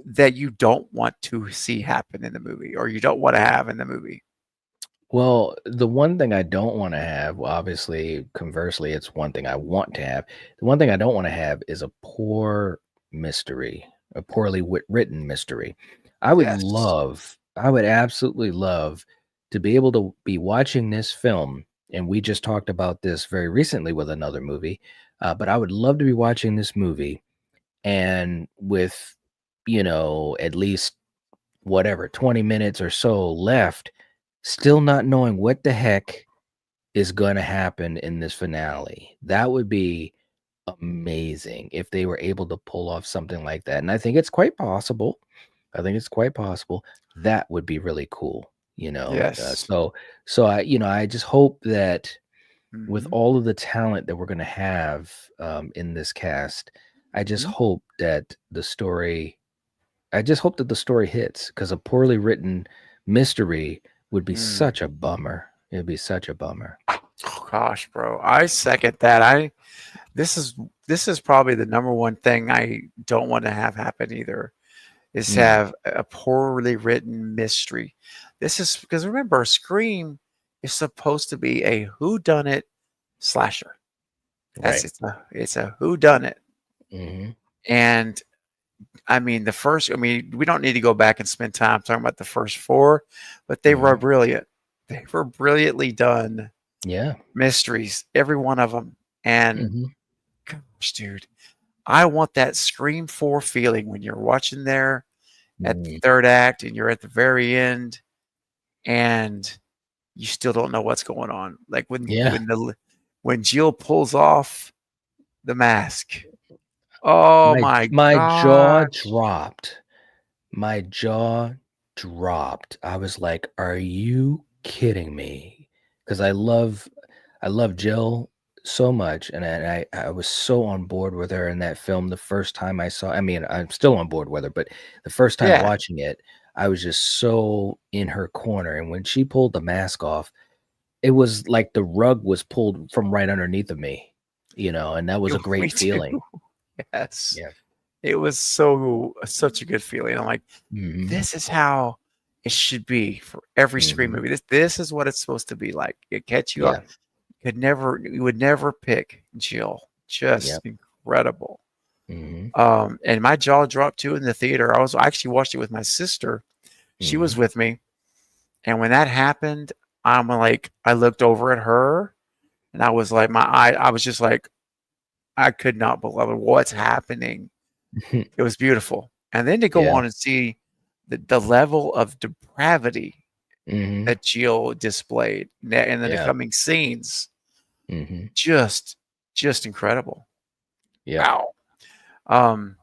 that you don't want to see happen in the movie, or you don't want to have in the movie. Well, the one thing I don't want to have, well, obviously, conversely, it's one thing I want to have. The one thing I don't want to have is a poor mystery, a poorly written mystery. I would Yes. absolutely love to be able to be watching this film. And we just talked about this very recently with another movie. But I would love to be watching this movie and with, at least whatever, 20 minutes or so left, still not knowing what the heck is going to happen in this finale. That would be amazing if they were able to pull off something like that. And I think it's quite possible. That would be really cool, Yes. So I just hope that with Mhm. all of the talent that we're going to have in this cast, I just Mhm. hope that the story hits, because a poorly written mystery would be Mm. such a bummer. It'd be such a bummer. Oh gosh, bro. I second that. This is probably the number one thing I don't want to have happen either, is to Mm, have a poorly written mystery. This is because, remember, Scream is supposed to be a whodunit slasher. right. It's a whodunit. Hmm. And I mean, we don't need to go back and spend time talking about the first four, but they were Hmm. brilliant. They were brilliantly done Yeah. mysteries, every one of them. And Hmm. gosh, dude, I want that Scream 4 feeling when you're watching there at the Mm, third act and you're at the very end and you still don't know what's going on. Like yeah. when Jill pulls off the mask. Oh My my my jaw gosh. dropped. My jaw dropped. I was like, "Are you kidding me?" Because I love Jill so much, and I was so on board with her in that film the first time I saw. I mean, I'm still on board with her, but the first time Yeah. watching it, I was just so in her corner. And when she pulled the mask off, it was like the rug was pulled from right underneath of me, and that was a Me great too. feeling. Yes. Yeah. It was such a good feeling. I'm like, Hmm. this is how it should be for every Scream Hmm. movie. This is what it's supposed to be like. It catch you up. Yeah. You would never pick Jill. Yeah. Just incredible. Hmm. And my jaw dropped too in the theater. I actually watched it with my sister. She was Hmm. with me. And when that happened, I looked over at her and I was like, I was just like, I could not believe what's happening. It was beautiful. And then to go Yeah. on and see the level of depravity Hmm. that Jill displayed in the Yeah. coming scenes, Hmm. just incredible. Yep. Wow. Um,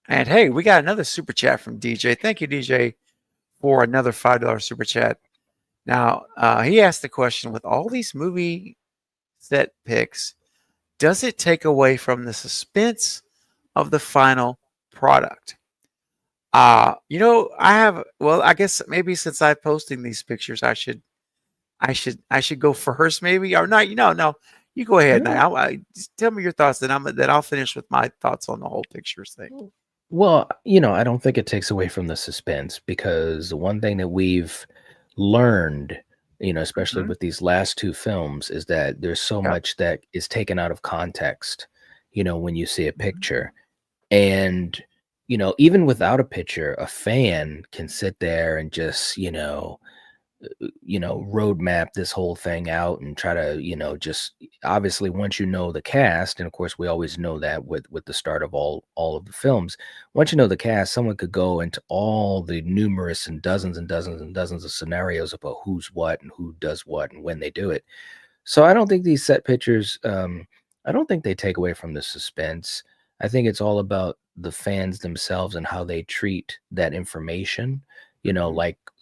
and hey, we got another super chat from DJ. Thank you, DJ, for another $5 super chat. Now, he asked the question, with all these movie set picks, does it take away from the suspense of the final product? I guess maybe since I'm posting these pictures, I should go first, maybe, or not. No, you go ahead. Yeah. Now, just tell me your thoughts, then I'll finish with my thoughts on the whole pictures thing. Well, I don't think it takes away from the suspense, because the one thing that we've learned, especially Hmm. with these last two films, is that there's so Yeah. much that is taken out of context, when you see a Mhm. picture. And, even without a picture, a fan can sit there and just, roadmap this whole thing out and try to, just obviously, once you know the cast, and of course we always know that with the start of all of the films, once you know the cast, someone could go into all the numerous and dozens and dozens and dozens of scenarios about who's what and who does what and when they do it. So I don't think these set pictures, I don't think they take away from the suspense. I think it's all about the fans themselves and how they treat that information. Mhm.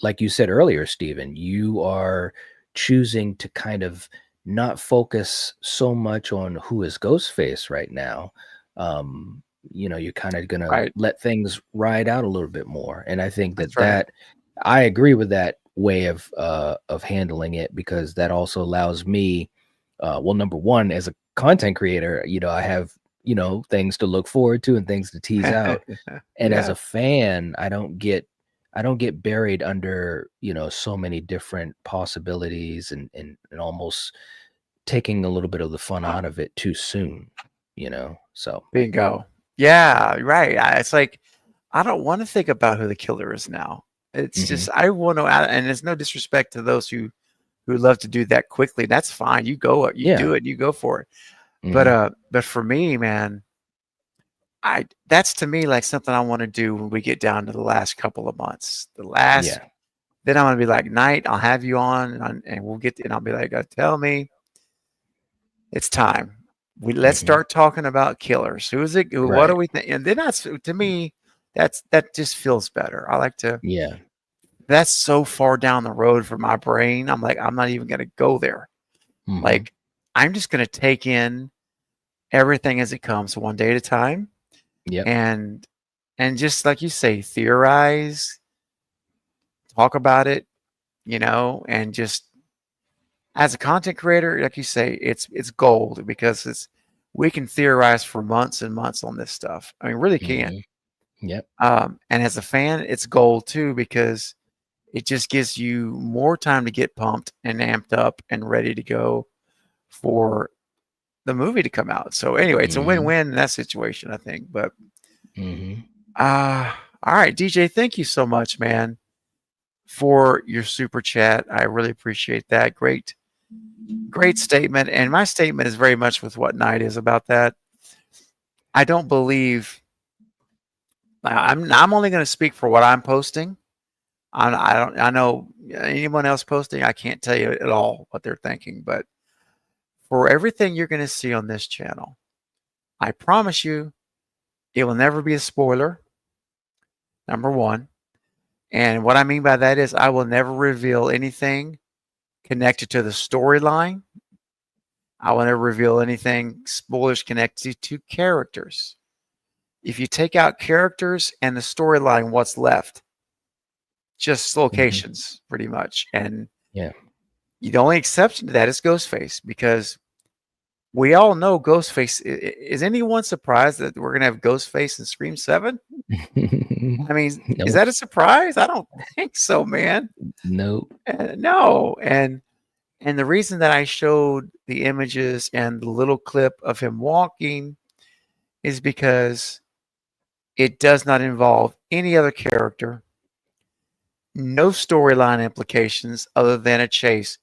Like you said earlier, Stephen, you are choosing to kind of not focus so much on who is Ghostface right now. You're kind of gonna Right. let things ride out a little bit more. And I think That's that right. I agree with that way of handling it, because that also allows me, well, number one, as a content creator, I have, things to look forward to and things to tease out. And as Yeah. a fan, I don't get buried under, so many different possibilities, and almost taking a little bit of the fun out of it too soon. So Bingo. Yeah, right. It's like I don't want to think about who the killer is now. It's just I want to, and there's no disrespect to those who love to do that quickly. That's fine. You go, you Yeah. do it, you go for it. Mhm. But for me, man, that's to me like something I want to do when we get down to the last couple of months. Yeah. Then I'm gonna be like, Knight, I'll have you on, and we'll get, and I'll be like, tell me, it's time. Let's Mhm. start talking about killers. Who is it? What do Right. we think? And then that's to me, that just feels better. I like to. Yeah. That's so far down the road for my brain. I'm like, I'm not even gonna go there. Mhm. Like, I'm just gonna take in everything as it comes, one day at a time, Yep. and just like you say, theorize, talk about it, and just as a content creator, like you say, it's gold because we can theorize for months and months on this stuff. I mean, really can. Mhm. Yep. And as a fan, it's gold too because it just gives you more time to get pumped and amped up and ready to go for the movie to come out. So anyway, it's a Mhm. win-win in that situation, I think. But Mhm. all right, DJ, thank you so much, man, for your super chat. I really appreciate that. Great statement. And my statement is very much with what Knight is about that. I don't believe I'm only going to speak for what I'm posting. I know anyone else posting, I can't tell you at all what they're thinking, but for everything you're going to see on this channel, I promise you it will never be a spoiler. Number one. And what I mean by that is I will never reveal anything connected to the storyline. I will never reveal anything spoilers connected to characters. If you take out characters and the storyline, what's left? Just locations, pretty much. And Yeah. the only exception to that is Ghostface, because we all know Ghostface. Is anyone surprised that we're going to have Ghostface in Scream 7? I mean, is Nope. that a surprise? I don't think so, man. Nope. No. And the reason that I showed the images and the little clip of him walking is because it does not involve any other character, no storyline implications other than a chase.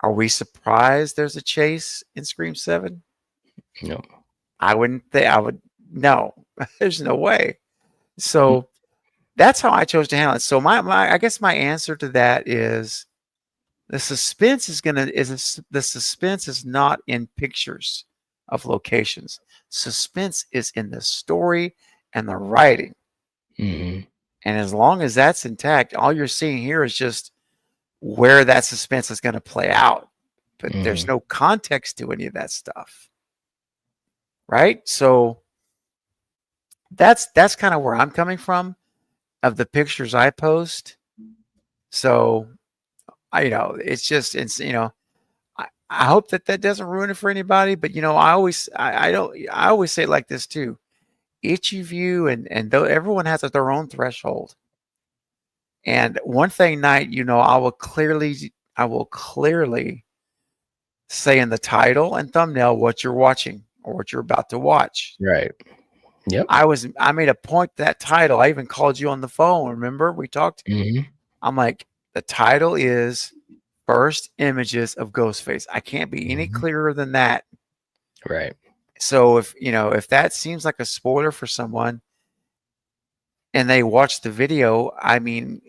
Are we surprised there's a chase in Scream 7? No. I wouldn't think I would. No, there's no way. So that's how I chose to handle it. So I guess my answer to that is the suspense the suspense is not in pictures of locations. Suspense is in the story and the writing. Mhm. And as long as that's intact, all you're seeing here is just where that suspense is going to play out. But there's Mhm. no context to any of that stuff. Right? So that's kind of where I'm coming from of the pictures I post. So it's just I hope that doesn't ruin it for anybody. But I always say it like this too. Each of you and though everyone has their own threshold. And one thing, Knight, I will clearly say in the title and thumbnail what you're watching or what you're about to watch. Right. Yep. I made a point to that title. I even called you on the phone. Remember, we talked. Mhm. I'm like, the title is First Images of Ghostface. I can't be any Mhm. clearer than that. Right. So if that seems like a spoiler for someone and they watch the video, I mean,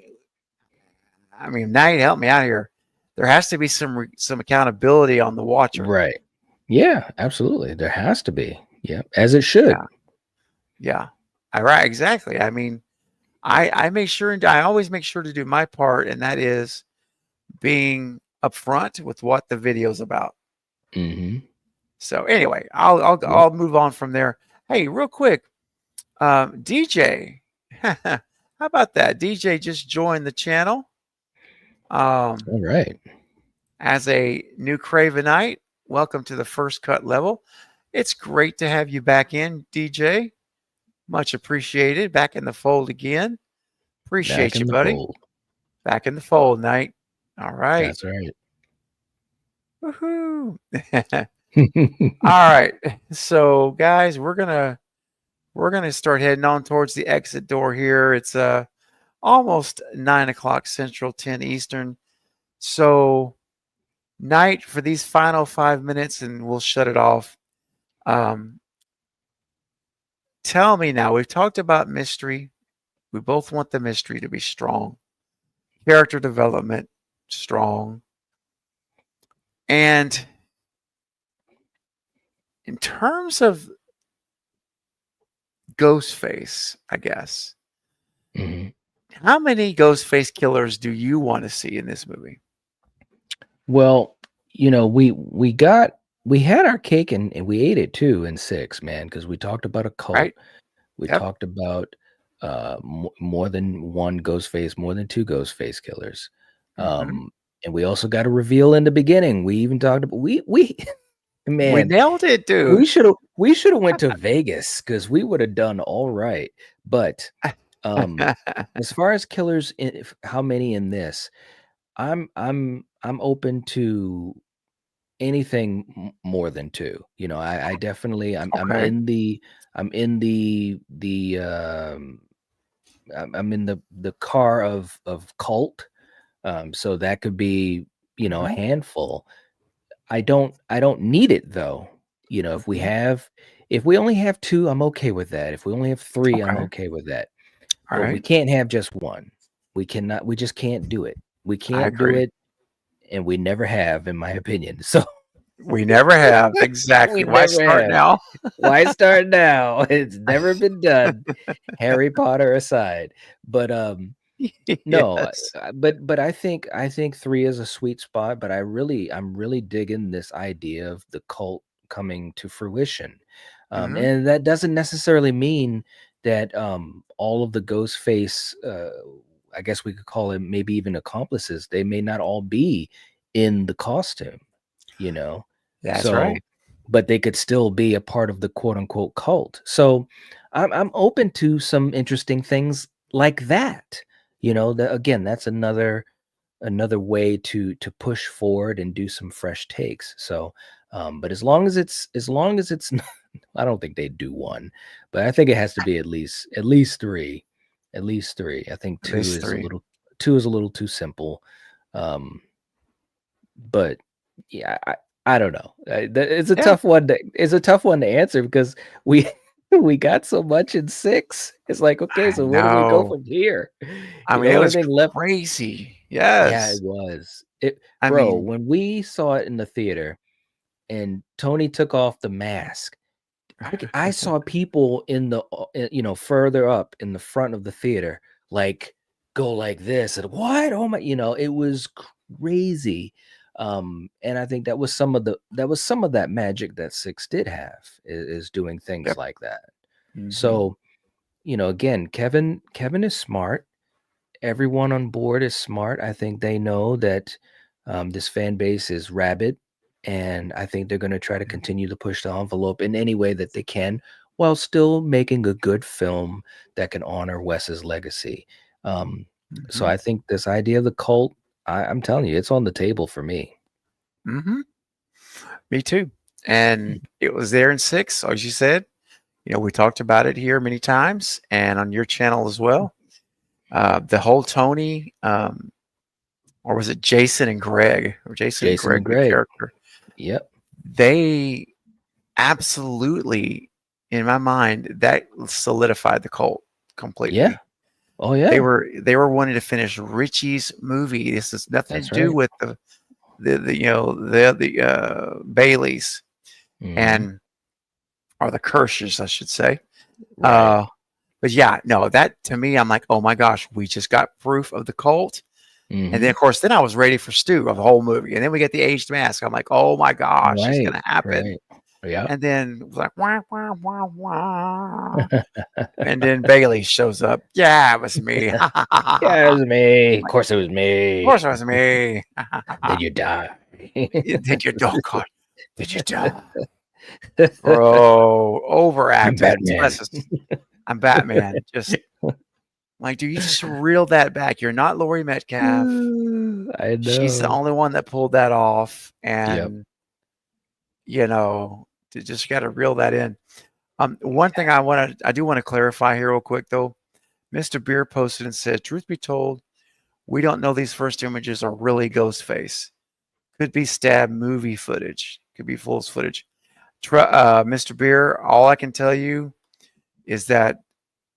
now you help me out here. There has to be some accountability on the watcher. Right. Yeah, absolutely. There has to be. Yeah, as it should. Yeah. Right. Exactly. I mean, I make sure, and I always make sure to do my part, and that is being upfront with what the video's about. Mhm. So anyway, I'll move on from there. Hey, real quick, DJ, how about that? DJ just joined the channel. All right. As a new Cravenite, welcome to the first cut level. It's great to have you back in, DJ. Much appreciated. Back in the fold again. Appreciate Back in you, the buddy. fold. Back in the fold, Knight. All right. That's right. Woohoo. All right. So, guys, we're we're going to start heading on towards the exit door here. It's almost 9 o'clock Central, 10 Eastern. So, Night, for these final 5 minutes, and we'll shut it off. Tell me now, we've talked about mystery. We both want the mystery to be strong. Character development, strong. And in terms of Ghostface, I guess, how many Ghostface killers do you want to see in this movie? Well, we had our cake and we ate it too in 6, man, because we talked about a cult. Right. We Yep. talked about more than one Ghostface, more than 2 Ghostface killers. And we also got a reveal in the beginning. We even talked about we man, we nailed it, dude. we should have went to Vegas because we would have done all right. But as far as killers, how many in this? I'm open to anything more than 2. I definitely I'm in the car of cult. So that could be, a handful. I don't need it though. If we only have 2, I'm okay with that. If we only have 3, I'm okay with that. All But right. we can't have just 1. We just can't do it. We can't do agree. it, and we never have, in my opinion. So We never have. Exactly. We Why never start have. now? why start now? It's never been done. Harry Potter aside. But no, Yes. but I think 3 is a sweet spot, but I'm really digging this idea of the cult coming to fruition. And that doesn't necessarily mean that all of the Ghostface, I guess we could call it maybe even accomplices, they may not all be in the costume, That's right. But they could still be a part of the quote unquote cult. So I'm open to some interesting things like that. Again, that's another way to push forward and do some fresh takes. So but as long as it's I don't think they'd do 1, but I think it has to be at least 3. At least 3. I think 2 is a little too simple. But yeah, I don't know. It's a tough one to answer because we got so much in 6. It's like, okay, so where do we go from here? I mean, it was crazy. Yes. Yeah, it was. When we saw it in the theater and Tony took off the mask, I saw people in the further up in the front of the theater like go like this and what? Oh my, it was crazy. And I think that was some of that magic that 6 did have is doing things like that. So, again, Kevin is smart. Everyone on board is smart. I think they know that this fan base is rabid, and I think they're going to try to continue to push the envelope in any way that they can while still making a good film that can honor Wes's legacy. So I think this idea of the cult, I'm telling you, it's on the table for me. Me too. And it was there in 6, as you said. We talked about it here many times and on your channel as well. The whole Tony, or was it Jason and Greg? Or Jason and Greg, the character. Yep. They absolutely, in my mind, that solidified the cult completely. Yeah. Oh yeah. They were wanting to finish Richie's movie. This has nothing to do with the Baileys and or the Kirschers, I should say. Right. But yeah, no, that to me, I'm like, oh my gosh, we just got proof of the cult. And then of course, then I was ready for Stu of the whole movie. And then we get the aged mask. I'm like, oh my gosh, it's gonna happen. Right. Yeah. And then it was like wah, wah, wah, wah. And then Bailey shows up. Yeah, it was me. Yeah, it was me. Of course it was me. Of course it was me. Did you die? Did you die? Did you die? Bro, overacting. I'm Batman. Just like, dude, you just reel that back. You're not Laurie Metcalf. I know. She's the only one that pulled that off. And, you just got to reel that in. One thing I do want to clarify here real quick though. Mr. Beer posted and said, "Truth be told, we don't know these first images are really Ghostface. Could be stab movie footage. Could be Fool's footage." Mr. Beer, all I can tell you is that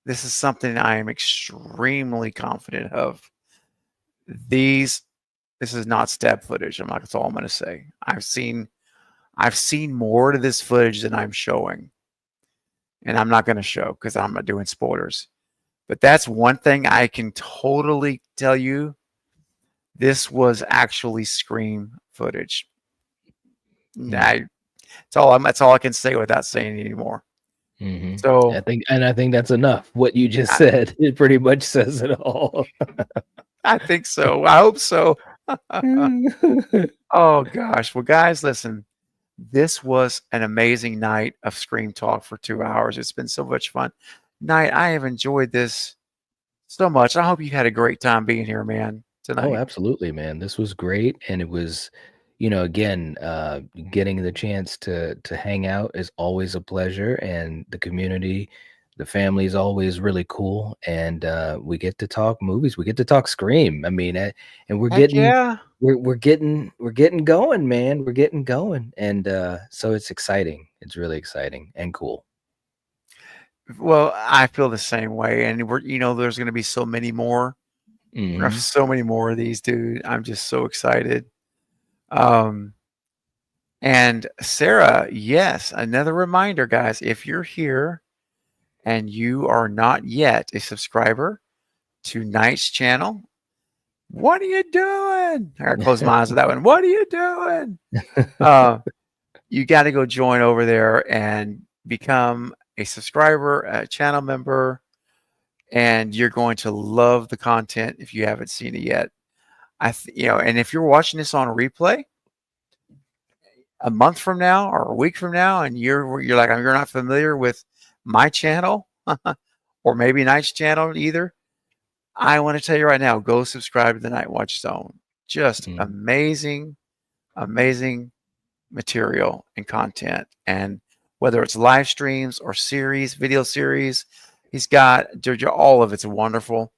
this is something I am extremely confident of. This is not stab footage. That's all I'm going to say. I've seen more to this footage than I'm showing, and I'm not going to show because I'm not doing spoilers. But that's one thing I can totally tell you. This was actually Scream footage. That's all I can say without saying anymore. Mm-hmm. So I think that's enough. What you just said, it pretty much says it all. I think so. I hope so. Oh gosh. Well, guys, listen. This was an amazing night of Scream Talk for 2 hours. It's been so much fun. Night, I have enjoyed this so much. I hope you had a great time being here, man, tonight. Oh, absolutely, man. This was great. And it was, again, getting the chance to hang out is always a pleasure. And the community, the family is always really cool. And we get to talk movies. We get to talk Scream. I mean, and we're Heck getting yeah. we're getting going, man. We're getting going. And so it's exciting. It's really exciting and cool. Well, I feel the same way. And there's going to be so many more. We're gonna have so many more of these, dude. I'm just so excited. And Sarah, yes, another reminder, guys, if you're here and you are not yet a subscriber to Knight's channel, what are you doing? I gotta close my eyes with that one. What are you doing? You got to go join over there and become a subscriber, a channel member, and you're going to love the content if you haven't seen it yet. And if you're watching this on a replay a month from now or a week from now, and you're like, you're not familiar with my channel or maybe Knight's channel either, I want to tell you right now, go subscribe to the Night Watch Zone. Just amazing material and content. And whether it's live streams or video series, he's got all of it's wonderful.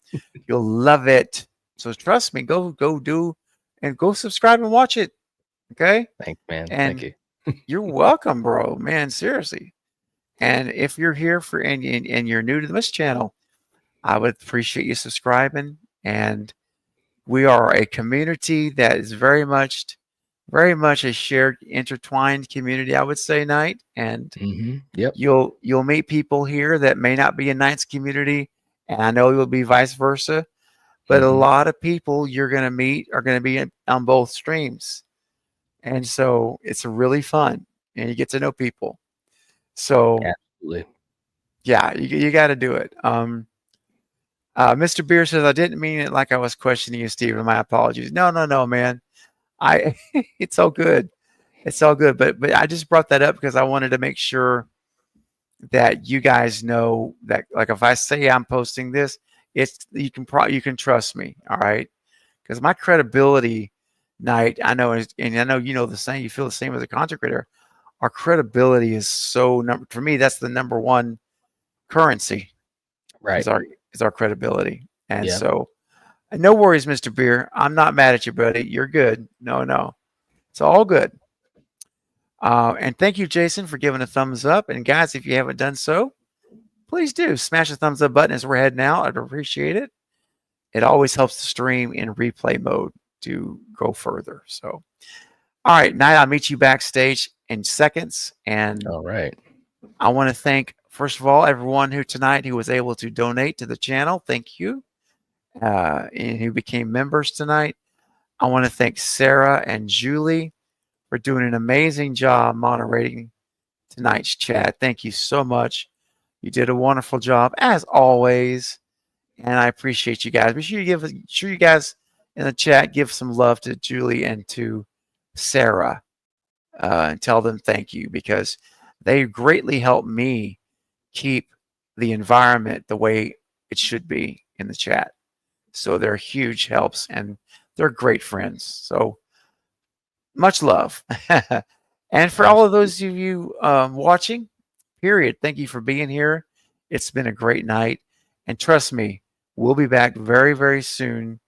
You'll love it. So trust me, go do and go subscribe and watch it. Okay. Thanks, man. And thank you. You're welcome, bro. Man, seriously. And if you're here and you're new to this channel, I would appreciate you subscribing. And we are a community that is very much a shared, intertwined community, I would say, Knight. And Yep. You'll meet people here that may not be in Knight's community, and I know you'll be vice versa. But a lot of people you're going to meet are going to be on both streams. And so it's really fun, and you get to know people. So absolutely. Yeah, you got to do it. Mr. Beer says, I didn't mean it like I was questioning you, Steven. My apologies. No, man. It's all good. It's all good. But I just brought that up because I wanted to make sure that you guys know that, like, if I say I'm posting this, you can trust me. All right. Because my credibility, Knight, I know, and I know you know the same, you feel the same as a content creator. Our credibility is for me, that's the number one currency. Right. Is our credibility. And so no worries, Mr. Beer. I'm not mad at you, buddy. You're good. No. It's all good. And thank you, Jason, for giving a thumbs up. And guys, if you haven't done so, please do smash the thumbs up button as we're heading out. I'd appreciate it. It always helps the stream in replay mode to go further. So, all right, Knight, I'll meet you backstage in seconds. And all right, I want to thank, first of all, everyone who was able to donate to the channel. Thank you. And who became members tonight. I want to thank Sarah and Julie for doing an amazing job moderating tonight's chat. Thank you so much. You did a wonderful job as always, and I appreciate you guys. Be sure you guys in the chat give some love to Julie and to Sarah, and tell them thank you, because they greatly help me keep the environment the way it should be in the chat. So they're huge helps, and they're great friends. So much love. And for all of those of you watching, period. Thank you for being here. It's been a great night. And trust me, we'll be back very, very soon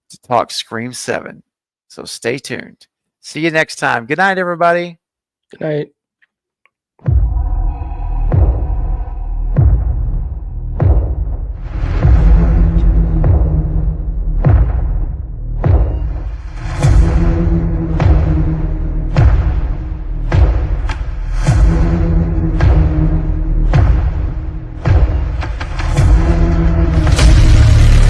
to talk Scream 7. So stay tuned. See you next time. Good night, everybody. Good night.